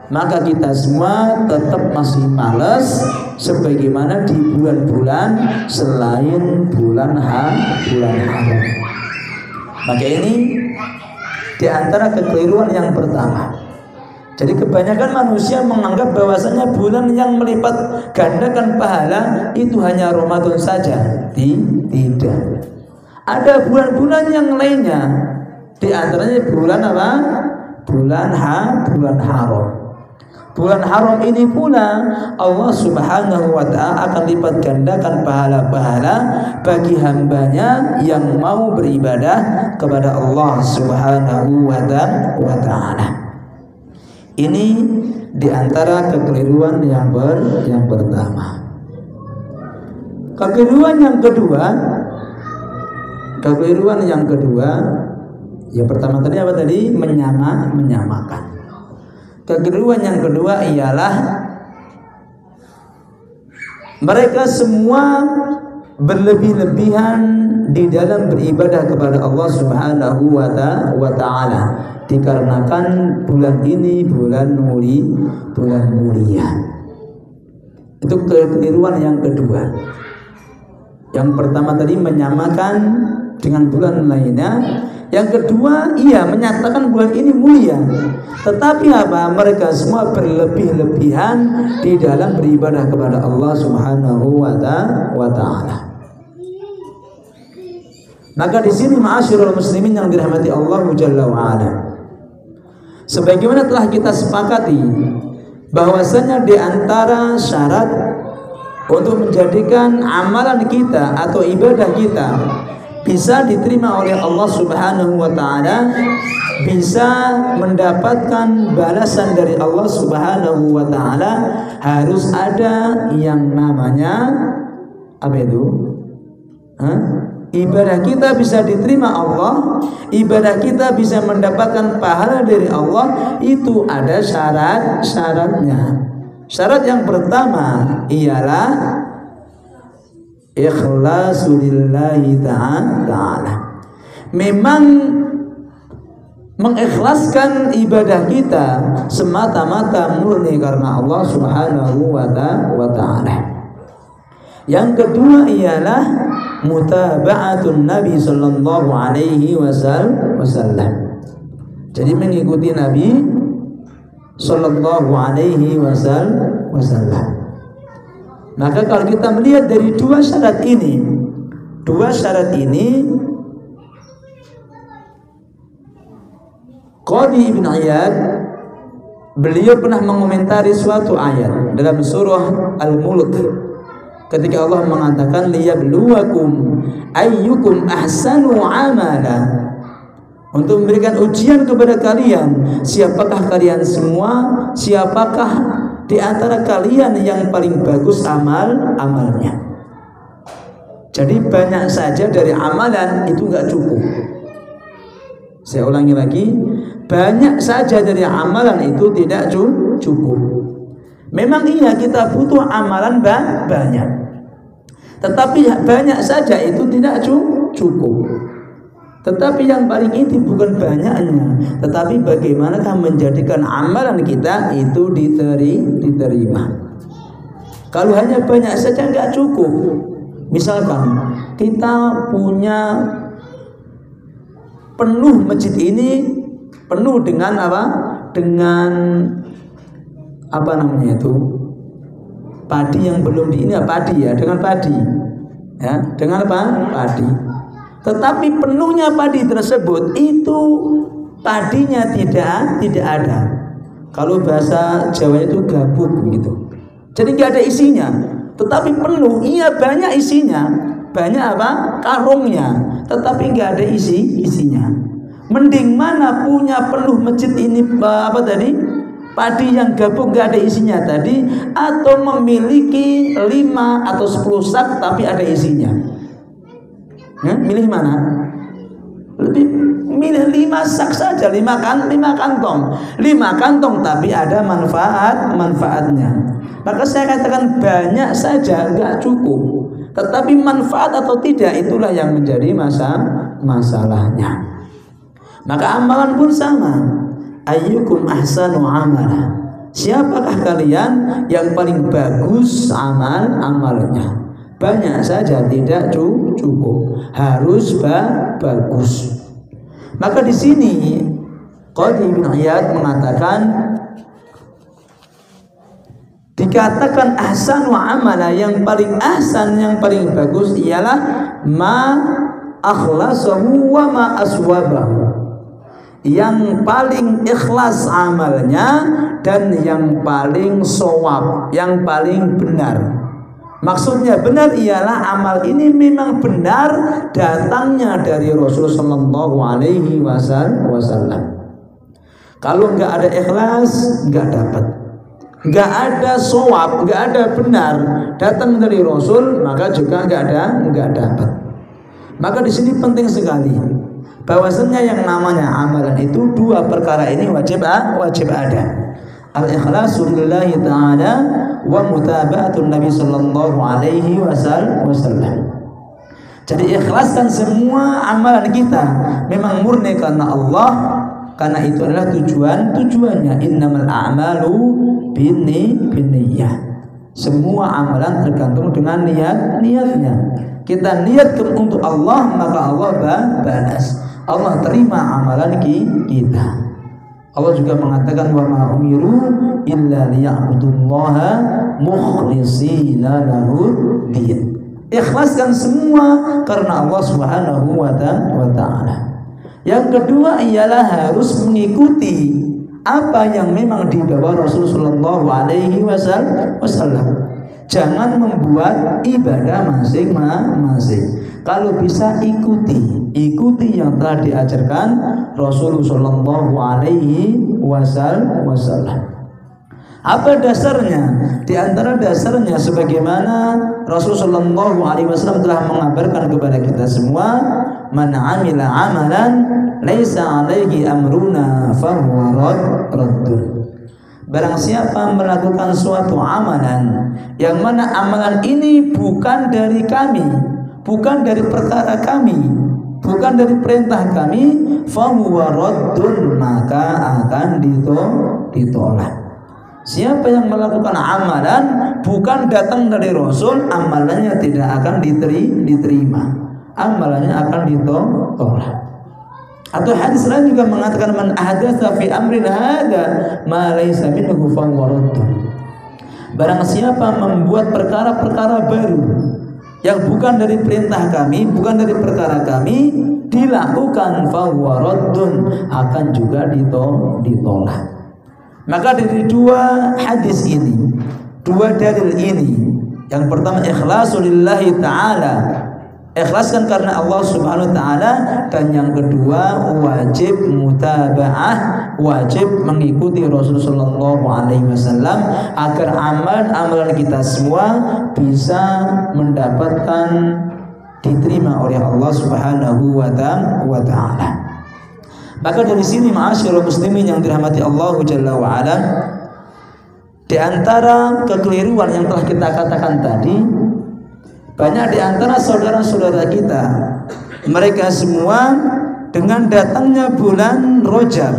maka kita semua tetap masih malas, sebagaimana di bulan-bulan selain bulan haram. Maka ini di antara kekeliruan yang pertama. Jadi kebanyakan manusia menganggap bahwasanya bulan yang melipat gandakan pahala itu hanya Ramadan saja. Tidak. Ada bulan-bulan yang lainnya. Di antaranya bulan apa? Bulan haram. Bulan haram ini pula Allah Subhanahu wa ta'ala akan lipat gandakan pahala-pahala bagi hambanya yang mau beribadah kepada Allah Subhanahu wa ta'ala. Ini diantara kekeliruan yang pertama. Kekeliruan yang kedua, yang pertama tadi apa tadi? Menyamakan. Kekeliruan yang kedua ialah mereka semua berlebih-lebihan di dalam beribadah kepada Allah Subhanahu wa ta'ala, dikarenakan bulan ini bulan mulia. Itu kekeliruan yang kedua. Yang pertama tadi menyamakan dengan bulan lainnya, Yang kedua, ia menyatakan bulan ini mulia. Tetapi apa? Mereka semua berlebih-lebihan di dalam beribadah kepada Allah Subhanahu wa ta'ala. Maka di sini ma'asyiral muslimin yang dirahmati Allah Jalla wa ala, sebagaimana telah kita sepakati bahwasanya di antara syarat untuk menjadikan amalan kita atau ibadah kita bisa diterima oleh Allah Subhanahu wa ta'ala, bisa mendapatkan balasan dari Allah Subhanahu wa ta'ala, harus ada yang namanya apa itu? Ibadah kita bisa diterima Allah, ibadah kita bisa mendapatkan pahala dari Allah, itu ada syarat-syaratnya. Syarat yang pertama ialah ikhlasu lillahi ta'ala. Memang mengikhlaskan ibadah kita semata-mata murni karena Allah Subhanahu wa ta'ala. Yang kedua ialah mutaba'atun Nabi sallallahu alaihi wasallam. Jadi mengikuti Nabi sallallahu alaihi wasallam. Maka kalau kita melihat dari dua syarat ini, Qadi Ibn Iyad beliau pernah mengomentari suatu ayat dalam surah Al-Mulk ketika Allah mengatakan liyabluwakum ayyukum ahsanu amala, untuk memberikan ujian kepada kalian, siapakah kalian semua, siapakah di antara kalian yang paling bagus amalnya. Jadi banyak saja dari amalan itu enggak cukup. Saya ulangi lagi, banyak saja dari amalan itu tidak cukup. Memang iya kita butuh amalan banyak, tetapi banyak saja itu tidak cukup. Tetapi yang paling inti bukan banyaknya, tetapi bagaimanakah menjadikan amalan kita itu diterima. Kalau hanya banyak saja nggak cukup. Misalkan kita punya penuh masjid ini, penuh dengan apa? Dengan apa namanya itu? Padi yang belum dengan padi. Ya, dengan apa? Padi. Tetapi penuhnya padi tersebut itu padinya tidak ada. Kalau bahasa Jawa itu gabuk gitu. Jadi nggak ada isinya. Tetapi penuh, iya banyak isinya, banyak apa? Karungnya. Tetapi nggak ada isinya. Mending mana punya penuh masjid ini padi yang gabung nggak ada isinya tadi, atau memiliki 5 atau 10 sak tapi ada isinya. Milih mana? Lebih milih 5 sak saja, 5 kantong. 5 kantong tapi ada manfaatnya. Maka saya katakan banyak saja enggak cukup. Tetapi manfaat atau tidak itulah yang menjadi masalahnya. Maka amalan pun sama. Ayyukum ahsanu amala. Siapakah kalian yang paling bagus amalnya? Banyak saja tidak cukup, harus bagus. Maka di sini Qadi Ibn Iyad mengatakan, dikatakan ahsan wa amala, yang paling ahsan, yang paling bagus ialah ma akhlasahu wa ma aswabahu, yang paling ikhlas amalnya dan yang paling shawab, yang paling benar. Maksudnya benar ialah amal ini memang benar datangnya dari Rasulullah Shallallahu Alaihi Wasallam. Kalau nggak ada ikhlas, nggak dapat. Nggak ada shawab, nggak ada benar datang dari Rasul, maka juga nggak dapat. Maka di sini penting sekali bahwasanya yang namanya amalan itu dua perkara ini wajib ada. Al-ikhlasu lillahi ta'ala wa mutaba'atun Nabi sallallahu alaihi wasallam. Jadi ikhlaskan semua amalan kita memang murni karena Allah, karena itu adalah tujuannya. Innamal a'malu binniyah. Semua amalan tergantung dengan niatnya. Kita niat untuk Allah, maka Allah balas. Allah terima amalan kita. Allah juga mengatakan wa ma umiru illa liya'budullaha mukhlishina lahud-din. Ikhlaskan semua karena Allah Subhanahu wa ta'ala. Yang kedua ialah harus mengikuti apa yang memang dibawa Rasulullah sallallahu alaihi wasallam. Jangan membuat ibadah masing-masing. Kalau bisa ikuti yang telah diajarkan Rasulullah sallallahu alaihi wasallam. Apa dasarnya? Di antara dasarnya sebagaimana Rasulullah sallallahu alaihi wasallam telah mengabarkan kepada kita semua, man 'amila 'amalan laisa 'alaihi amruna fahuwa raddun. Barang siapa melakukan suatu amalan yang mana amalan ini bukan dari kami, bukan dari perkara kami, bukan dari perintah kami, fahuwa raddun, maka akan ditolak. Siapa yang melakukan amalan bukan datang dari Rasul, amalannya tidak akan diterima, amalannya akan ditolak. Atau hadis lain juga mengatakan man ahdatsa fi amrina hadza ma laysa minhu fa huwa raddun. Barang siapa membuat perkara-perkara baru yang bukan dari perintah kami, bukan dari perkara kami, dilakukan fa huwa raddun, akan juga ditolak. Maka dari dua hadis ini, dua dalil ini, yang pertama ikhlasu lillahi ta'ala, ikhlaskan karena Allah Subhanahu wa ta'ala, dan yang kedua wajib mutaba'ah, wajib mengikuti Rasulullah sallallahu alaihi wasallam agar amalan kita semua bisa mendapatkan diterima oleh Allah Subhanahu wa ta'ala. Maka dari sini ma'asyiral muslimin yang dirahmati Allah Jalla wa ala, di antara kekeliruan yang telah kita katakan tadi, banyak di antara saudara-saudara kita, mereka semua dengan datangnya bulan Rajab,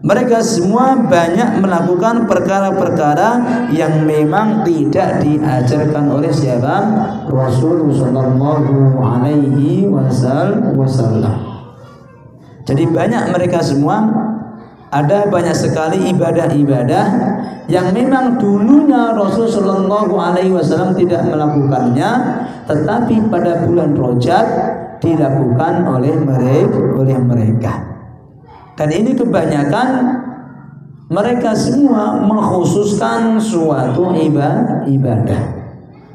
mereka semua banyak melakukan perkara-perkara yang memang tidak diajarkan oleh siapa? Rasulullah sallallahu alaihi wasallam. Jadi banyak mereka semua, ada banyak sekali ibadah-ibadah yang memang dulunya Rasulullah sallallahu alaihi wasallam tidak melakukannya, tetapi pada bulan Rajab dilakukan oleh mereka. Dan ini kebanyakan mereka semua mengkhususkan suatu ibadah.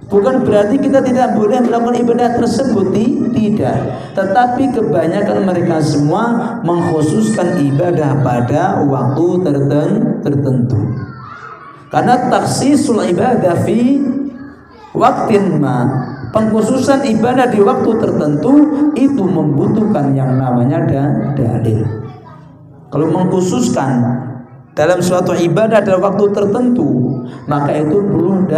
Bukan berarti kita tidak boleh melakukan ibadah tersebut, tidak. Tetapi kebanyakan mereka semua mengkhususkan ibadah pada waktu tertentu. Karena takhsisul ibadah fi waqtin ma, pengkhususan ibadah di waktu tertentu itu membutuhkan yang namanya dalil. Kalau mengkhususkan dalam suatu ibadah dalam waktu tertentu, maka itu perlu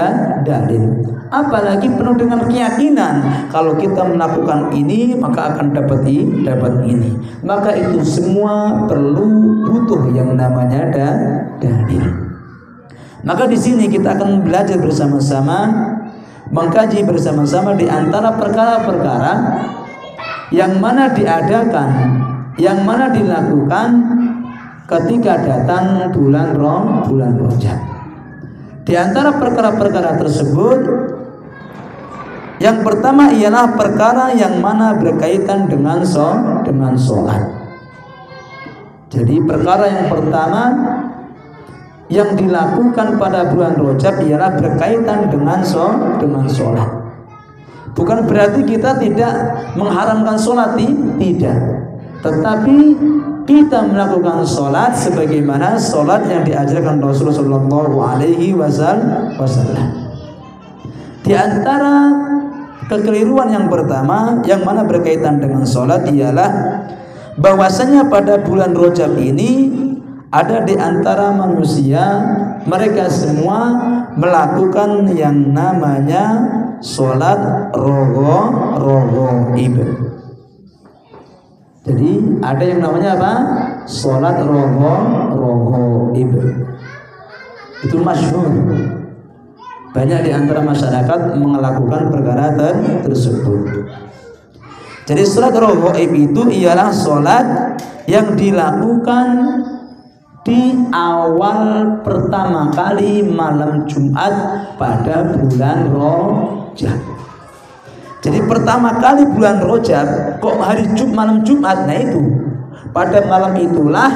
dalil. Apalagi penuh dengan keyakinan kalau kita melakukan ini maka akan dapat ini. Maka itu semua perlu butuh yang namanya dalil. Maka di sini kita akan belajar bersama-sama, mengkaji bersama-sama di antara perkara-perkara yang mana diadakan, yang mana dilakukan ketika datang bulan Rajab. Di antara perkara-perkara tersebut, yang pertama ialah perkara yang mana berkaitan dengan sholat. Jadi perkara yang pertama yang dilakukan pada bulan Rajab ialah berkaitan dengan sholat. Bukan berarti kita tidak mengharamkan sholat, tidak. Tetapi kita melakukan sholat sebagaimana sholat yang diajarkan Rasulullah sallallahu alaihi wasallam. Di antara kekeliruan yang pertama yang mana berkaitan dengan sholat ialah bahwasanya pada bulan Rajab ini ada di antara manusia, mereka semua melakukan yang namanya sholat raghaib. Jadi ada yang namanya apa? Sholat raghaib. Itu masyhur. Banyak di antara masyarakat melakukan perkara tersebut. Jadi sholat raghaib itu ialah sholat yang dilakukan di awal pertama kali malam Jumat pada bulan Rajab. Jadi pertama kali bulan Rajab kok hari malam Jumat, nah itu pada malam itulah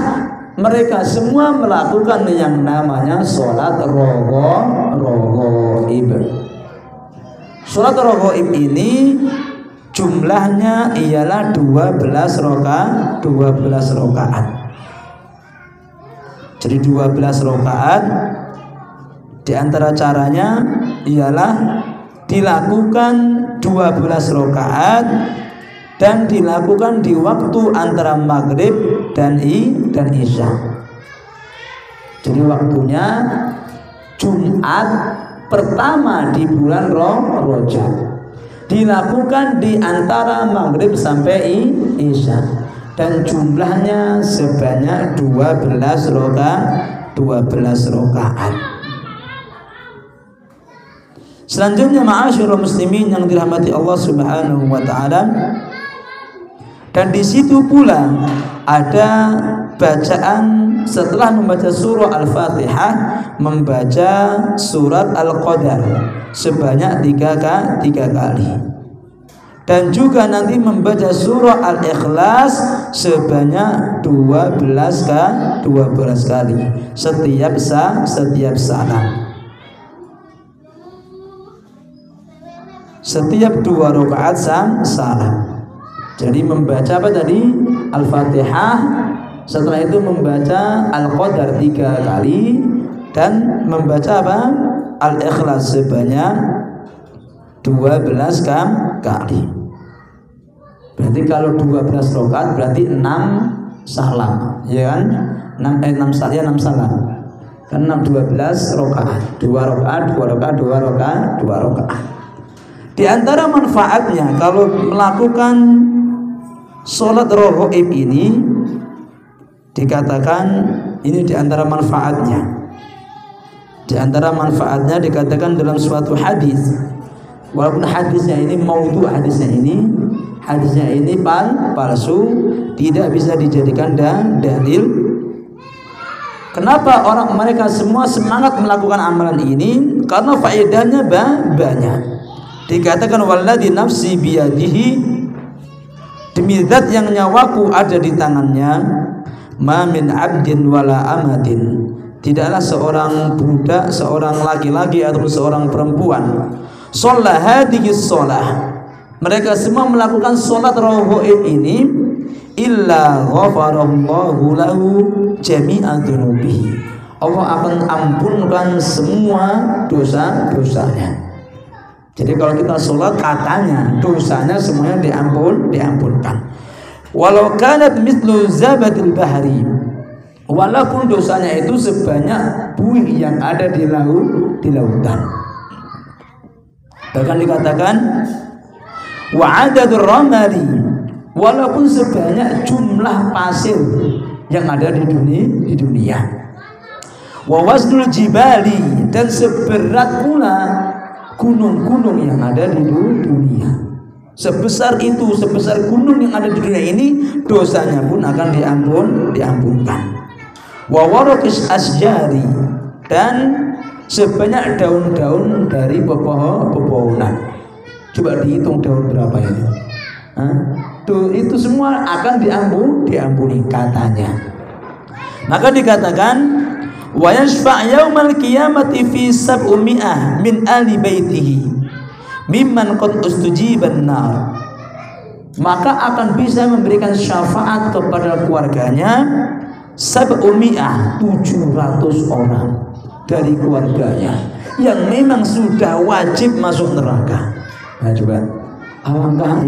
mereka semua melakukan yang namanya sholat raghaib. Sholat raghaib ini jumlahnya ialah 12 rakaat. Jadi 12 rakaat. Di antara caranya ialah dilakukan 12 rakaat dan dilakukan di waktu antara maghrib dan isya. Jadi waktunya Jumat pertama di bulan Rajab, dilakukan di antara maghrib sampai isya, dan jumlahnya sebanyak 12 rakaat. Selanjutnya ma'asyiral muslimin yang dirahmati Allah Subhanahu wa taala, dan di situ pula ada bacaan setelah membaca surah Al-Fatihah, membaca surat Al-Qadar sebanyak 3 kali, dan juga nanti membaca surah Al-Ikhlas sebanyak 12 kali setiap salam. Setiap 2 rakaat salam. Jadi membaca apa tadi? Al-Fatihah, setelah itu membaca Al-Qadar 3 kali, dan membaca apa? Al-Ikhlas sebanyak 12 kali. Berarti kalau 12 rakaat berarti 6 salam, ya kan? 6 salam. Kan 12 rakaat. 2 rakaat. Di antara manfaatnya kalau melakukan sholat raghaib ini, dikatakan ini di antara manfaatnya. Di antara manfaatnya dikatakan dalam suatu hadis, walaupun hadisnya ini maudhu, hadisnya ini palsu, tidak bisa dijadikan dalil. Kenapa mereka semua semangat melakukan amalan ini? Karena faedahnya banyak. Dikatakan walladzi nafsi biyadihi, demi zat yang nyawaku ada di tangannya, ma min abdin wala amatin, tidaklah seorang budak, seorang laki-laki atau seorang perempuan, sholat hadhihi sholah, mereka semua melakukan sholat raghaib ini, illa ghafarallahu lahu jami'a dzunubihi, Allah akan ampunkan semua dosa-dosanya. Jadi kalau kita sholat, katanya dosanya semuanya diampunkan. Walau kanat mithlu zabadil bahri, walaupun dosanya itu sebanyak buih yang ada di lautan. Bahkan dikatakan wa adadur ramali, walaupun sebanyak jumlah pasir yang ada di dunia. Wa wasnul jibali, dan seberat pula gunung-gunung yang ada di dunia. Sebesar gunung yang ada di dunia ini, dosanya pun akan diampunkan. Wa waraqis asjari, dan sebanyak daun-daun dari pepohonan. Coba dihitung daun berapa ini? Itu semua akan diampuni katanya. Maka dikatakan wa yashfa' yaumal qiyamati fi 700 min ahli baitihi mimman qad ustujiban nar, maka akan bisa memberikan syafaat kepada keluarganya 700 orang dari keluarganya yang memang sudah wajib masuk neraka. Nah coba, alangkah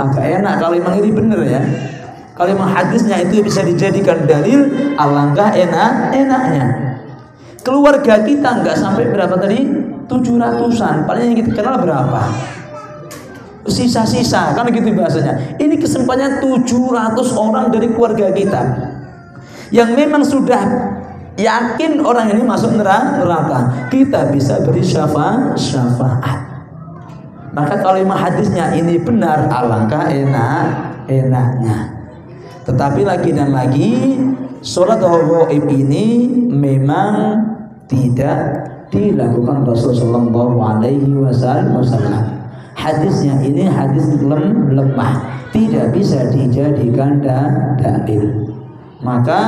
agak enak kalau memang ini benar ya. Kalau memang hadisnya itu bisa dijadikan dalil, alangkah enaknya. Keluarga kita nggak sampai berapa tadi? 700-an. Paling yang kita kenal berapa? Sisa-sisa, kan gitu bahasanya. Ini kesempatannya 700 orang dari keluarga kita yang memang sudah yakin orang ini masuk neraka. Kita bisa beri syafaat. Maka kalau memang hadisnya ini benar, alangkah enaknya. Tetapi lagi dan lagi, sholat ghaib ini memang tidak dilakukan Rasulullah SAW. Hadisnya ini hadis lemah, tidak bisa dijadikan dalil. Maka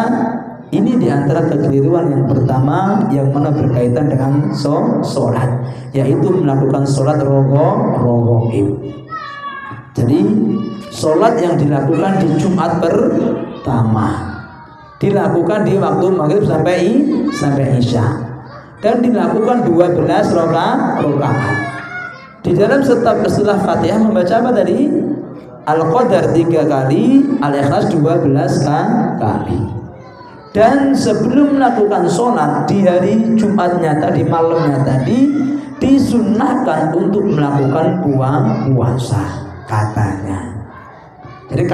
ini diantara kekeliruan yang pertama yang mana berkaitan dengan sholat, yaitu melakukan sholat ghaib. Jadi sholat yang dilakukan di Jumat pertama dilakukan di waktu maghrib sampai isya, dan dilakukan 12 rakaat. Di dalam setelah Fatihah membaca apa tadi? Al-Qadar 3 kali, Al-Ikhlas 12 kali. Dan sebelum melakukan sholat di hari Jumatnya tadi, malamnya tadi, disunnahkan untuk melakukan puasa katanya. Jadi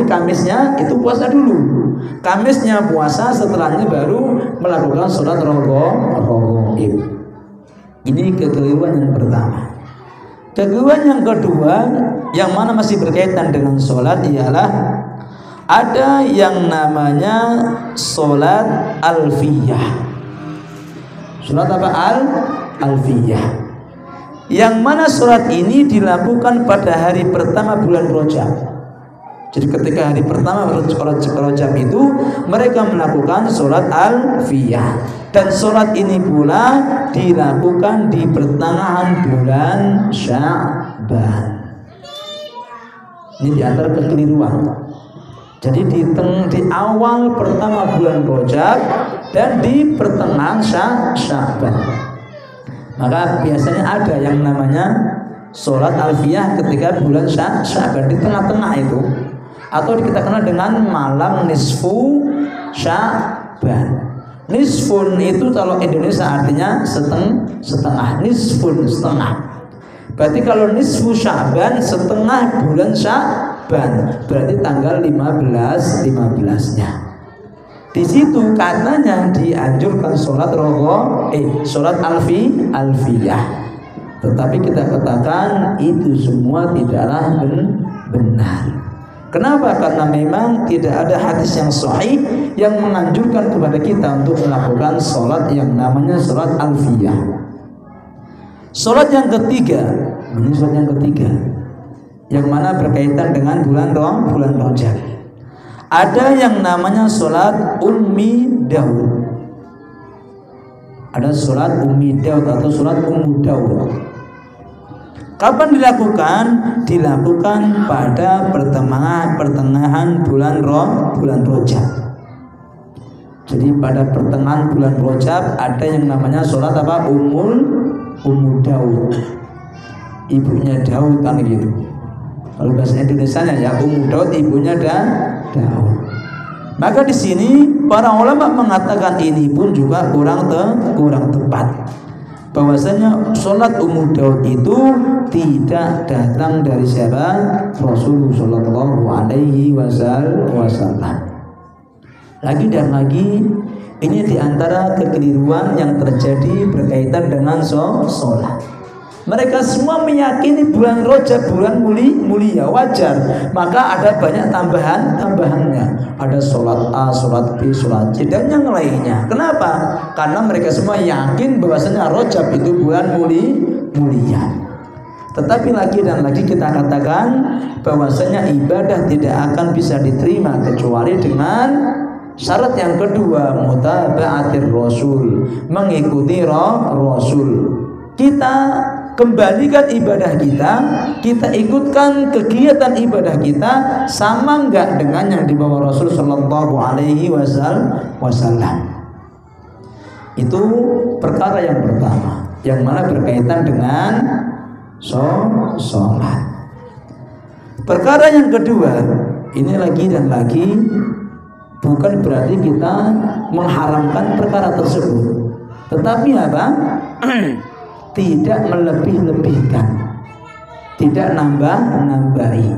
Kamisnya itu puasa dulu. Kamisnya puasa, setelahnya baru melakukan sholat ghaib. Ini kekeliruan yang pertama. Kekeliruan yang kedua, yang mana masih berkaitan dengan sholat, ialah ada yang namanya sholat alfiyah. Sholat apa? Alfiyah. Yang mana sholat ini dilakukan pada hari pertama bulan Rajab. Jadi ketika hari pertama Rajab itu mereka melakukan sholat alfiyah. Dan sholat ini pula dilakukan di pertengahan bulan Sya'ban. Ini diantara kekeliruan. Jadi di awal pertama bulan Rajab dan di pertengahan Sya'ban. Maka biasanya ada yang namanya sholat alfiyah ketika bulan Sya'ban, di tengah-tengah itu, atau kita kenal dengan malam nisfu Sya'ban. Nisfun itu kalau Indonesia artinya setengah, nisfun setengah. Berarti kalau nisfu Sya'ban setengah bulan Sya'ban, berarti tanggal 15-nya. Di situ katanya dianjurkan sholat sholat alfiyah. Tetapi kita katakan itu semua tidaklah benar. Kenapa? Karena memang tidak ada hadis yang sahih yang menganjurkan kepada kita untuk melakukan sholat yang namanya sholat alfiyah. Sholat yang ketiga, ini sholat yang ketiga, yang mana berkaitan dengan bulan Rajab. Ada yang namanya sholat Ummi Daud. Ada sholat Ummi Daud atau sholat Ummu Daud. Kapan dilakukan? Dilakukan pada pertengahan bulan Rajab. Jadi pada pertengahan bulan Rajab ada yang namanya sholat apa? Ummu Daud. Ibunya Daud kan gitu. Kalau bahasa Indonesianya ya Ummu Daud, ibunya Daud. Maka di sini para ulama mengatakan ini pun juga kurang tepat. Bahwasanya sholat Ummu Daud itu tidak datang dari siapa? Rasulullah Shallallahu Alaihi Wasallam. Lagi dan lagi, ini diantara kekeliruan yang terjadi berkaitan dengan sholat. Mereka semua meyakini bulan Rajab bulan mulia, wajar. Maka ada banyak tambahannya. Ada sholat A, sholat B, sholat C, dan yang lainnya. Kenapa? Karena mereka semua yakin bahwasanya Rajab itu bulan mulia. Tetapi lagi dan lagi kita katakan bahwasanya ibadah tidak akan bisa diterima kecuali dengan syarat yang kedua, mutaba'atir Rasul, mengikuti Rasul. Kita kembalikan ibadah kita ikutkan kegiatan ibadah kita sama enggak dengan yang dibawa Rasul Shallallahu Alaihi Wasallam. Itu perkara yang pertama, yang mana berkaitan dengan sholat. Perkara yang kedua, ini lagi dan lagi bukan berarti kita mengharamkan perkara tersebut, tetapi apa? Tidak melebih-lebihkan, tidak nambah-nambahi,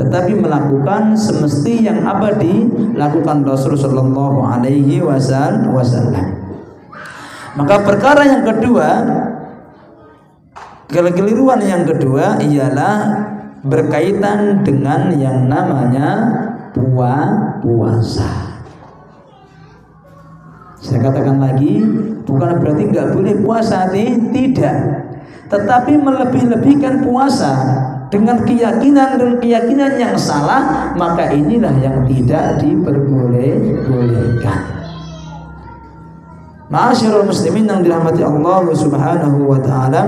tetapi melakukan semesti yang apa dilakukan Rasulullah Shallallahu Alaihi Wasallam. Maka perkara yang kedua, Kekeliruan yang kedua ialah berkaitan dengan yang namanya puasa. Saya katakan lagi, bukan berarti nggak boleh puasa, tidak. Tetapi melebih-lebihkan puasa dengan keyakinan dan keyakinan yang salah, maka inilah yang tidak diperbolehkan. Ma'asyiral muslimin yang dirahmati Allah Subhanahu wa taala,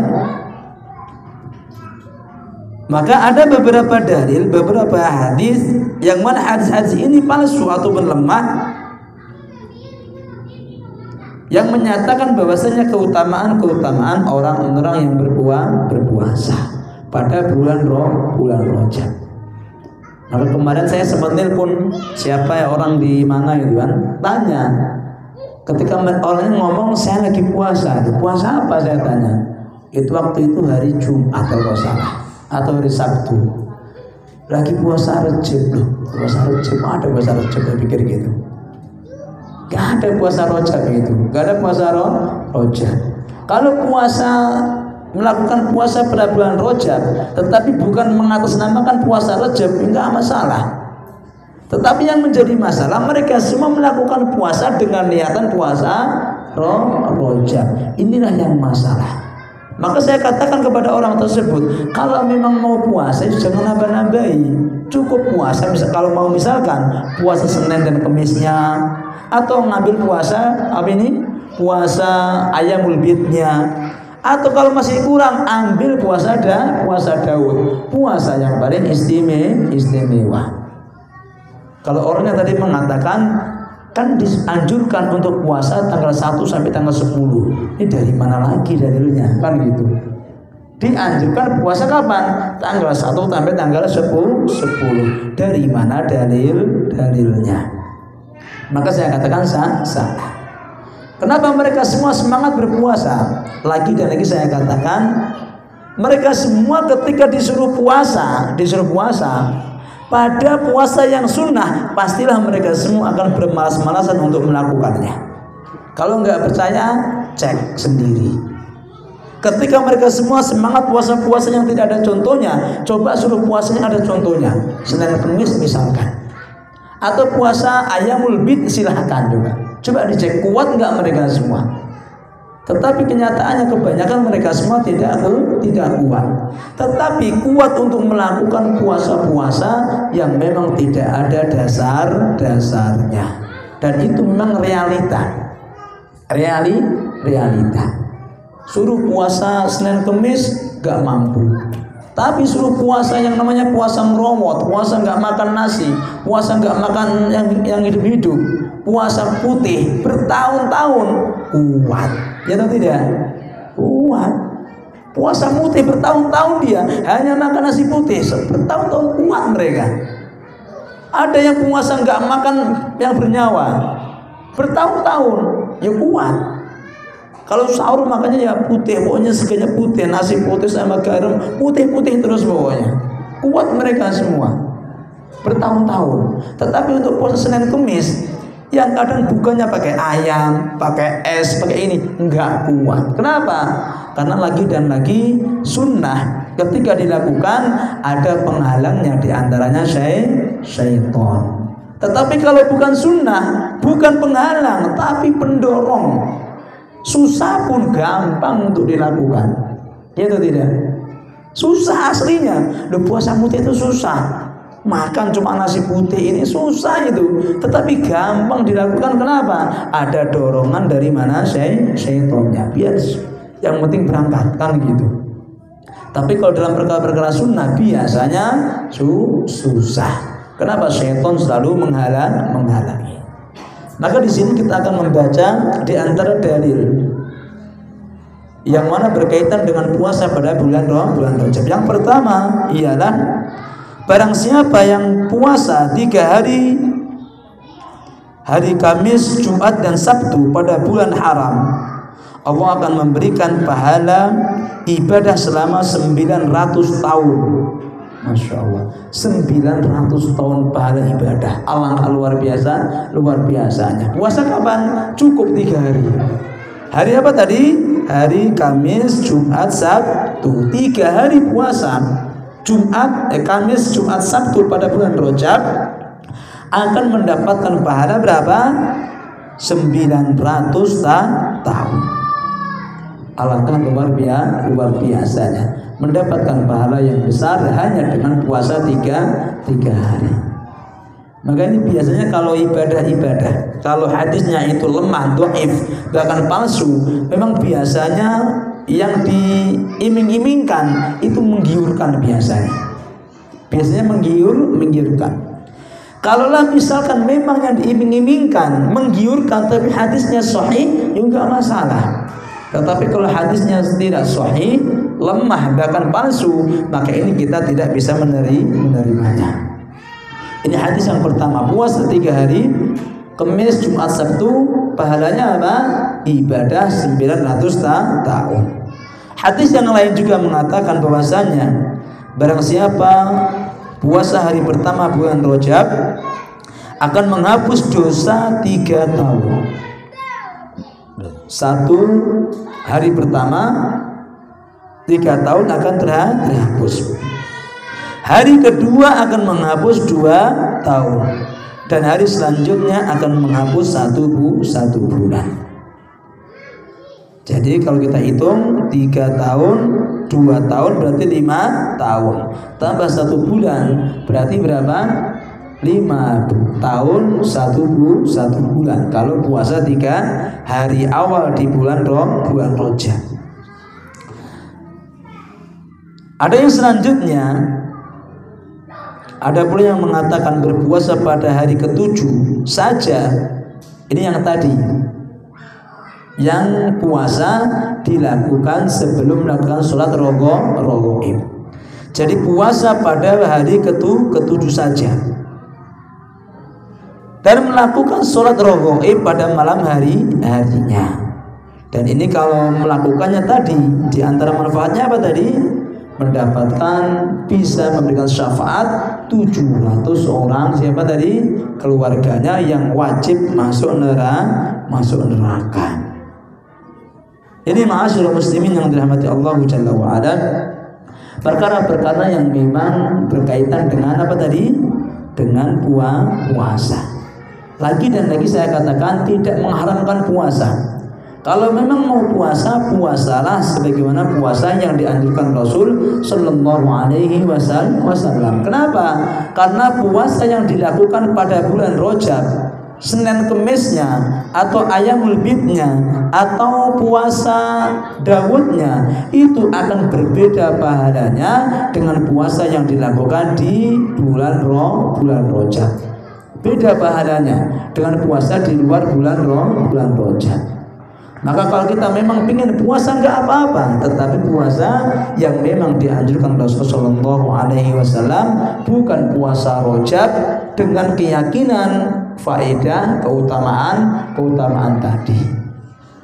maka ada beberapa dalil, beberapa hadis yang mana hadis-hadis ini palsu ataupun lemah, yang menyatakan bahwasanya keutamaan orang-orang yang berpuasa pada bulan Rajab. Maka kemarin saya sempat nelpon siapa orang di mana gitu kan, tanya. Ketika orang ngomong saya lagi puasa apa saya tanya? Itu waktu itu hari Jumat kalau salah, atau hari Sabtu. Lagi puasa Rajab loh. Puasa Rajab, ada puasa Rajab, saya pikir gitu. Gak ada puasa Rajab itu, gak ada puasa Rajab. Kalau puasa, melakukan puasa pada bulan Rajab, tetapi bukan mengatasnamakan puasa Rajab, enggak masalah. Tetapi yang menjadi masalah, mereka semua melakukan puasa dengan niatan puasa Rajab. Inilah yang masalah. Maka saya katakan kepada orang tersebut, kalau memang mau puasa, jangan nambah-nambahi. Cukup puasa, kalau mau misalkan puasa Senin dan Kemisnya, atau ngambil puasa puasa Ayyamul Bidnya, atau kalau masih kurang ambil puasa Daud, puasa yang paling istimewa. Kalau orangnya tadi mengatakan kan dianjurkan untuk puasa tanggal 1 sampai tanggal 10. Ini dari mana lagi dalilnya? Kan gitu. Dianjurkan puasa kapan? Tanggal 1 sampai tanggal 10. Dari mana dalilnya? Maka saya katakan salah. Kenapa mereka semua semangat berpuasa? Lagi dan lagi saya katakan, mereka semua ketika disuruh puasa pada puasa yang sunnah, pastilah mereka semua akan bermalas-malasan untuk melakukannya. Kalau nggak percaya, cek sendiri. Ketika mereka semua semangat puasa-puasa yang tidak ada contohnya, coba suruh puasanya ada contohnya. Senin Kamis misalkan, atau puasa Ayyamul Bid silahkan juga. Coba dicek kuat nggak mereka semua. Tetapi kenyataannya kebanyakan mereka semua tidak kuat. Tetapi kuat untuk melakukan puasa-puasa yang memang tidak ada dasarnya. Dan itu memang realita. Suruh puasa Senin Kemis gak mampu. Tapi suruh puasa yang namanya puasa merawat, puasa nggak makan nasi, puasa nggak makan yang hidup-hidup, puasa putih bertahun-tahun, kuat, ya atau tidak? Kuat. Puasa putih bertahun-tahun dia hanya makan nasi putih, bertahun-tahun kuat mereka. Ada yang puasa nggak makan yang bernyawa, bertahun-tahun, ya kuat. Kalau sahur makanya ya putih, pokoknya segala putih, nasi putih sama garam, putih-putih terus pokoknya. Kuat mereka semua, bertahun-tahun. Tetapi untuk puasa Senin Kemis, yang kadang bukanya pakai ayam, pakai es, pakai ini, enggak kuat. Kenapa? Karena lagi dan lagi sunnah ketika dilakukan ada penghalangnya, diantaranya syaitan. Tetapi kalau bukan sunnah, bukan penghalang, tapi pendorong. Susah pun gampang untuk dilakukan, ya atau tidak? Susah aslinya. Loh, puasa putih itu susah. Makan cuma nasi putih ini susah itu. Tetapi gampang dilakukan. Kenapa? Ada dorongan dari mana syaitannya. Biar yang penting berangkat kan gitu. Tapi kalau dalam perkara-perkara sunnah biasanya susah. Kenapa? Syaitan selalu menghalangi. Maka di sini kita akan membaca di antara dalil yang mana berkaitan dengan puasa pada bulan Rajab. Yang pertama ialah barang siapa yang puasa 3 hari, hari Kamis, Jumat dan Sabtu pada bulan haram, Allah akan memberikan pahala ibadah selama 900 tahun. Masya Allah, 900 tahun pahala ibadah. Alangkah luar biasanya. Puasa kapan? Cukup 3 hari. Hari apa tadi? Hari Kamis, Jumat, Sabtu. 3 hari puasa. Kamis, Jumat, Sabtu pada bulan Rajab akan mendapatkan pahala berapa? 900 tahun. Alangkah luar biasanya mendapatkan pahala yang besar hanya dengan puasa 3 hari. Maka ini biasanya kalau ibadah, kalau hadisnya itu lemah, dhaif, bahkan palsu, memang biasanya yang diiming-imingkan itu menggiurkan biasanya. Biasanya menggiurkan. Kalaulah misalkan memang yang diiming-imingkan menggiurkan tapi hadisnya sahih, ya enggak masalah. Tetapi kalau hadisnya tidak sahih, lemah, bahkan palsu, maka ini kita tidak bisa menerimanya. Ini hadis yang pertama, puasa 3 hari, Kamis, Jumat, Sabtu, pahalanya apa? Ibadah 900 tahun. Hadis yang lain juga mengatakan bahwasanya barang siapa puasa hari pertama bulan Rajab akan menghapus dosa 3 tahun. 1 hari pertama 3 tahun akan terhapus. Hari kedua akan menghapus 2 tahun. Dan hari selanjutnya akan menghapus 1 bulan. Jadi kalau kita hitung 3 tahun 2 tahun berarti 5 tahun. Tambah 1 bulan berarti berapa? 5 tahun 1 bulan. Kalau puasa 3 hari awal di bulan Rajab. Ada yang selanjutnya, ada pula yang mengatakan berpuasa pada hari ke-7 saja. Ini yang tadi, yang puasa dilakukan sebelum melakukan sholat raghaib. Jadi puasa pada hari ke-7 saja dan melakukan sholat raghaib pada malam harinya. Dan ini kalau melakukannya tadi, di antara manfaatnya apa tadi? Mendapatkan, bisa memberikan syafaat 700 orang, siapa tadi? Keluarganya yang wajib masuk neraka. Ini ma'asyiral muslimin yang dirahmati Allah Jalla wa Ala, perkara-perkara yang memang berkaitan dengan apa tadi? Dengan puasa. Lagi dan lagi saya katakan tidak mengharamkan puasa. Kalau memang mau puasa, puasalah sebagaimana puasa yang dianjurkan Rasul Sallallahu Alaihi Wasallam. Kenapa? Karena puasa yang dilakukan pada bulan Rajab, Senin Kemisnya, atau Ayyamul Bidnya, atau puasa Daudnya, itu akan berbeda pahalanya dengan puasa yang dilakukan di bulan Rajab. Beda pahalanya dengan puasa di luar bulan Rajab. Maka kalau kita memang ingin puasa enggak apa-apa, tetapi puasa yang memang dianjurkan Rasulullah Shallallahu Alaihi Wasallam bukan puasa Rajab dengan keyakinan faedah keutamaan tadi.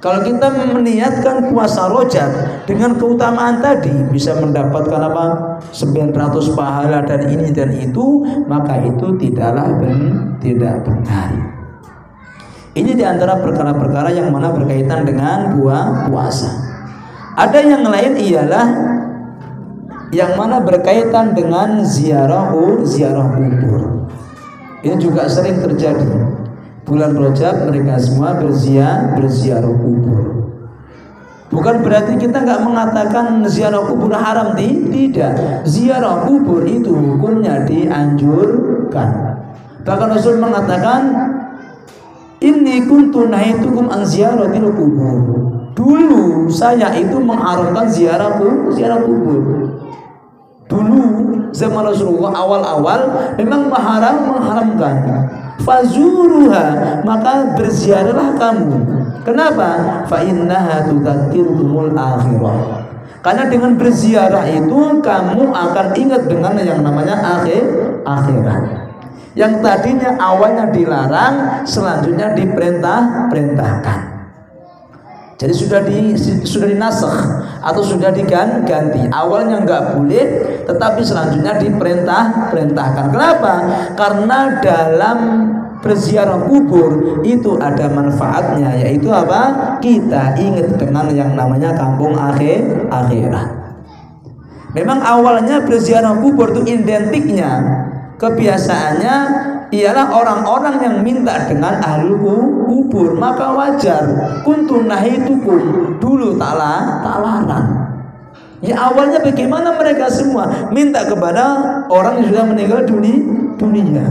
Kalau kita meniatkan puasa Rajab dengan keutamaan tadi, bisa mendapatkan apa? 900 pahala dan ini dan itu, maka itu tidak benar. Ini diantara perkara-perkara yang mana berkaitan dengan puasa. Ada yang lain ialah yang mana berkaitan dengan ziarah kubur. Ini juga sering terjadi. Bulan Rajab mereka semua berziarah kubur. Bukan berarti kita nggak mengatakan ziarah kubur haram, tidak. Ziarah kubur itu hukumnya dianjurkan. Bahkan Rasul mengatakan, inni kuntu nahaitukum an ziyaratil kubur. Dulu saya itu mengharamkan ziarah kubur. Dulu zaman Rasulullah awal-awal memang mengharamkan. Fazuruha, maka berziarahlah kamu. Kenapa? Fa innaha tudzakirukumul akhirah. Karena dengan berziarah itu kamu akan ingat dengan yang namanya akhirat. Yang tadinya awalnya dilarang, selanjutnya diperintahkan. Jadi sudah dinasakh atau sudah diganti. Awalnya enggak boleh, tetapi selanjutnya diperintahkan. Kenapa? Karena dalam berziarah kubur itu ada manfaatnya, yaitu apa? Kita ingat dengan yang namanya kampung akhirat. Memang awalnya berziarah kubur itu identiknya, kebiasaannya ialah orang-orang yang minta dengan ahlul kubur, maka wajar. Kuntu nahitukum, dulu tak larang. Ya awalnya bagaimana mereka semua minta kepada orang yang sudah meninggal dunia.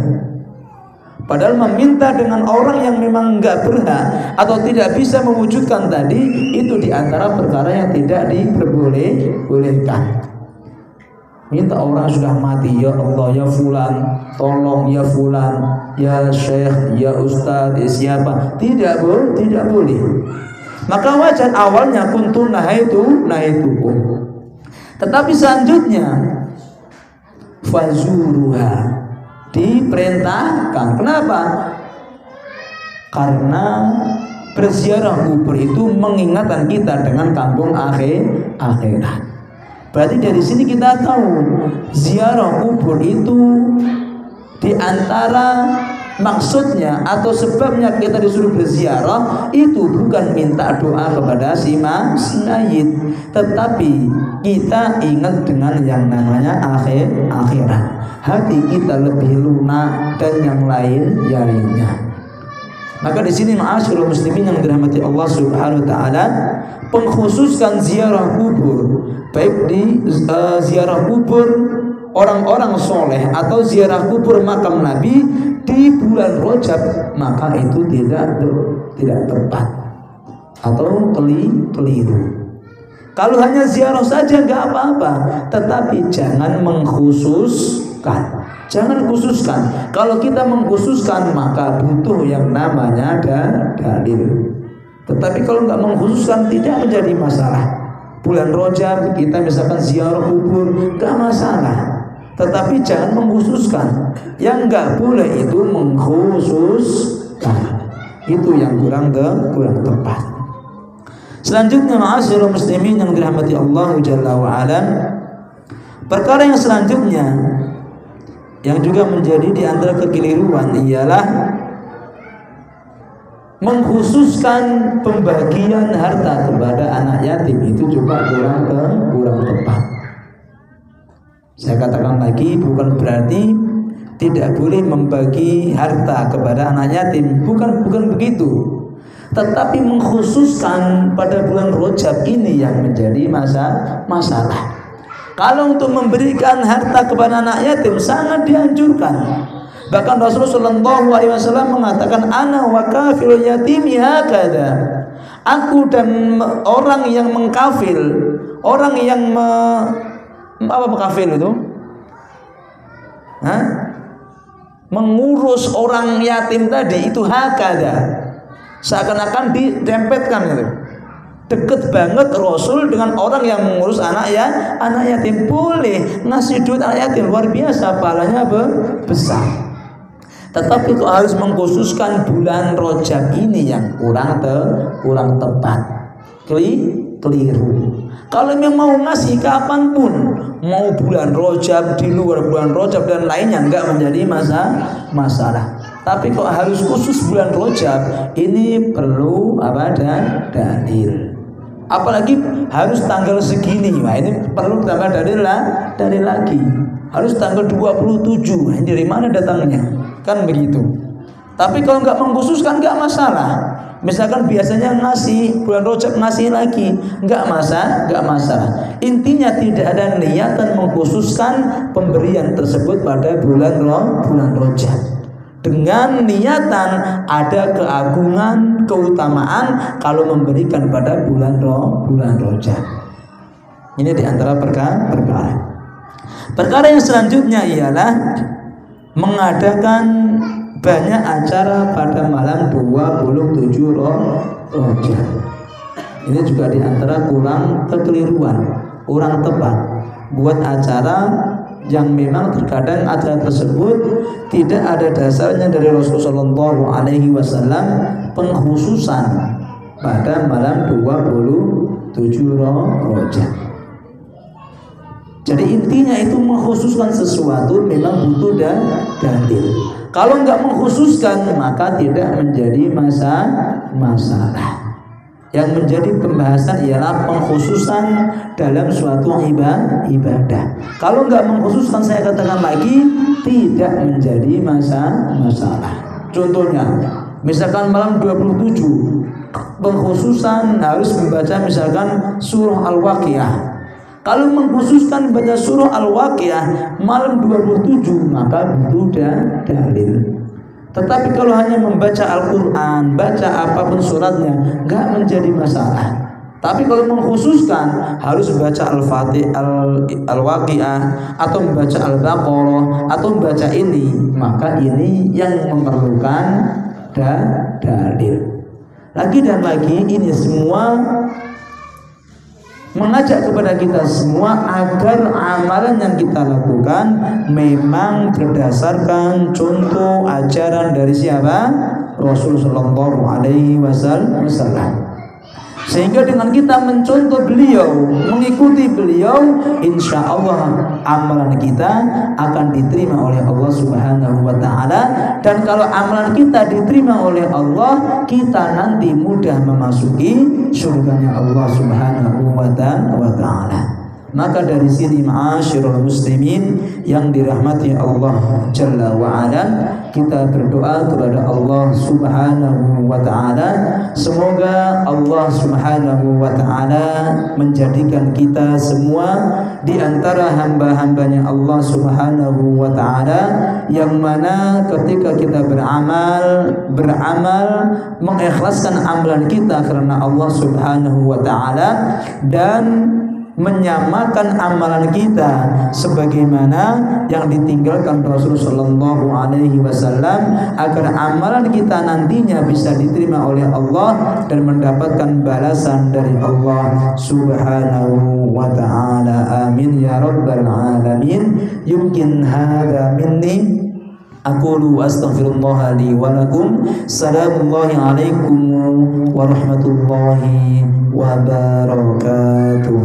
Padahal meminta dengan orang yang memang enggak berhak atau tidak bisa mewujudkan tadi, itu diantara perkara yang tidak diperbolehkan. Minta orang sudah mati, ya Allah ya fulan, tolong ya fulan, ya syekh, ya ustaz, ya siapa, tidak boleh. Maka wajar awalnya kuntu nahaitukum. Tetapi selanjutnya fazuruha, diperintahkan. Kenapa? Karena berziarah kubur itu mengingatkan kita dengan kampung akhirat. Berarti dari sini kita tahu ziarah kubur itu diantara maksudnya atau sebabnya kita disuruh berziarah itu bukan minta doa kepada si mayit, tetapi kita ingat dengan yang namanya akhirat. Hati kita lebih lunak dan yang lainnya. Maka di sini ma'asyiral muslimin yang dirahmati Allah Subhanahu wa taala, pengkhususkan ziarah kubur, baik di ziarah kubur orang-orang soleh atau ziarah kubur makam Nabi di bulan Rajab, maka itu tidak tepat atau keliru. Kalau hanya ziarah saja nggak apa-apa, tetapi jangan mengkhususkan. Jangan khususkan. Kalau kita mengkhususkan maka butuh yang namanya dalil. Tetapi kalau nggak mengkhususkan tidak menjadi masalah. Bulan Rajab kita misalkan ziarah kubur nggak masalah. Tetapi jangan mengkhususkan. Yang nggak boleh itu mengkhususkan. Itu yang kurang tepat. Selanjutnya ma'asyiral muslimin yang dirahmati Allah Jalla wa Ala, perkara yang selanjutnya yang juga menjadi di antara kekeliruan ialah mengkhususkan pembagian harta kepada anak yatim. Itu juga kurang tepat. Saya katakan lagi, bukan berarti tidak boleh membagi harta kepada anak yatim, bukan begitu. Tetapi mengkhususkan pada bulan Rajab ini yang menjadi masalah. Kalau untuk memberikan harta kepada anak yatim sangat dianjurkan. Bahkan Rasulullah SAW mengatakan, ana wa kafilul yatimi hakada. Aku dan orang yang mengkafil, orang yang apa kafil itu? Mengurus orang yatim tadi itu hakada. Seakan-akan ditempetkan itu. Deket banget Rasul dengan orang yang mengurus anak yatim. Boleh ngasih duit anak yatim, luar biasa, pahalanya besar. Tetapi kok harus mengkhususkan bulan Rajab ini yang kurang tepat, keliru. Kalau memang mau ngasih kapanpun, mau bulan Rajab, di luar bulan Rajab dan lainnya, enggak menjadi masalah. Tapi kok harus khusus bulan Rajab, ini perlu dalil. Apalagi harus tanggal segini, nah ini perlu tambah dalil lagi. Harus tanggal 27, ini dari mana datangnya? Kan begitu. Tapi kalau nggak mengkhususkan nggak masalah. Misalkan biasanya ngasih bulan Rajab ngasih lagi, nggak masalah. Intinya tidak ada niatan mengkhususkan pemberian tersebut pada bulan Rajab. Dengan niatan ada keagungan, keutamaan kalau memberikan pada bulan Rajab. Ini diantara perkara. Perkara yang selanjutnya ialah mengadakan banyak acara pada malam 27 Rajab. Ini juga diantara kekeliruan, kurang tepat. Buat acara yang memang terkadang acara tersebut tidak ada dasarnya dari Rasulullah SAW pengkhususan pada malam 27 Rajab. Jadi intinya itu mengkhususkan sesuatu memang butuh dalil. Kalau enggak mengkhususkan maka tidak menjadi masalah. Yang menjadi pembahasan ialah pengkhususan dalam suatu ibadah. Kalau enggak mengkhususkan, saya katakan lagi, tidak menjadi masalah. Contohnya, misalkan malam 27, pengkhususan harus membaca misalkan surah Al-Waqiah. Kalau mengkhususkan baca surah Al-Waqiah malam 27, maka butuh dalil. Tetapi kalau hanya membaca Al-Quran, baca apapun suratnya, enggak menjadi masalah. Tapi kalau mengkhususkan harus membaca Al-Waqiah atau membaca Al-Baqarah atau membaca ini, maka ini yang memerlukan dalil. Lagi dan lagi, ini semua mengajak kepada kita semua agar amalan yang kita lakukan memang berdasarkan contoh ajaran dari siapa? Rasulullah SAW. Sehingga dengan kita mencontoh beliau, mengikuti beliau, insya Allah amalan kita akan diterima oleh Allah Subhanahu wa Ta'ala. Dan kalau amalan kita diterima oleh Allah, kita nanti mudah memasuki surganya Allah Subhanahu wa Ta'ala. Maka dari sini ma'asyiral muslimin yang dirahmati Allah Jalla wa'ala, kita berdoa kepada Allah Subhanahu wa Ta'ala, semoga Allah Subhanahu wa Ta'ala menjadikan kita semua di antara hamba-hambanya Allah Subhanahu wa Ta'ala, yang mana ketika kita beramal mengikhlaskan amalan kita karena Allah Subhanahu wa Ta'ala, dan menyamakan amalan kita sebagaimana yang ditinggalkan Rasulullah SAW, agar amalan kita nantinya bisa diterima oleh Allah dan mendapatkan balasan dari Allah Subhanahu wa Ta'ala. Amin ya rabbal alamin. Yumkin hadza minni aqulu astaghfirullah li wa lakum. Assalamualaikum warahmatullahi wabarakatuh.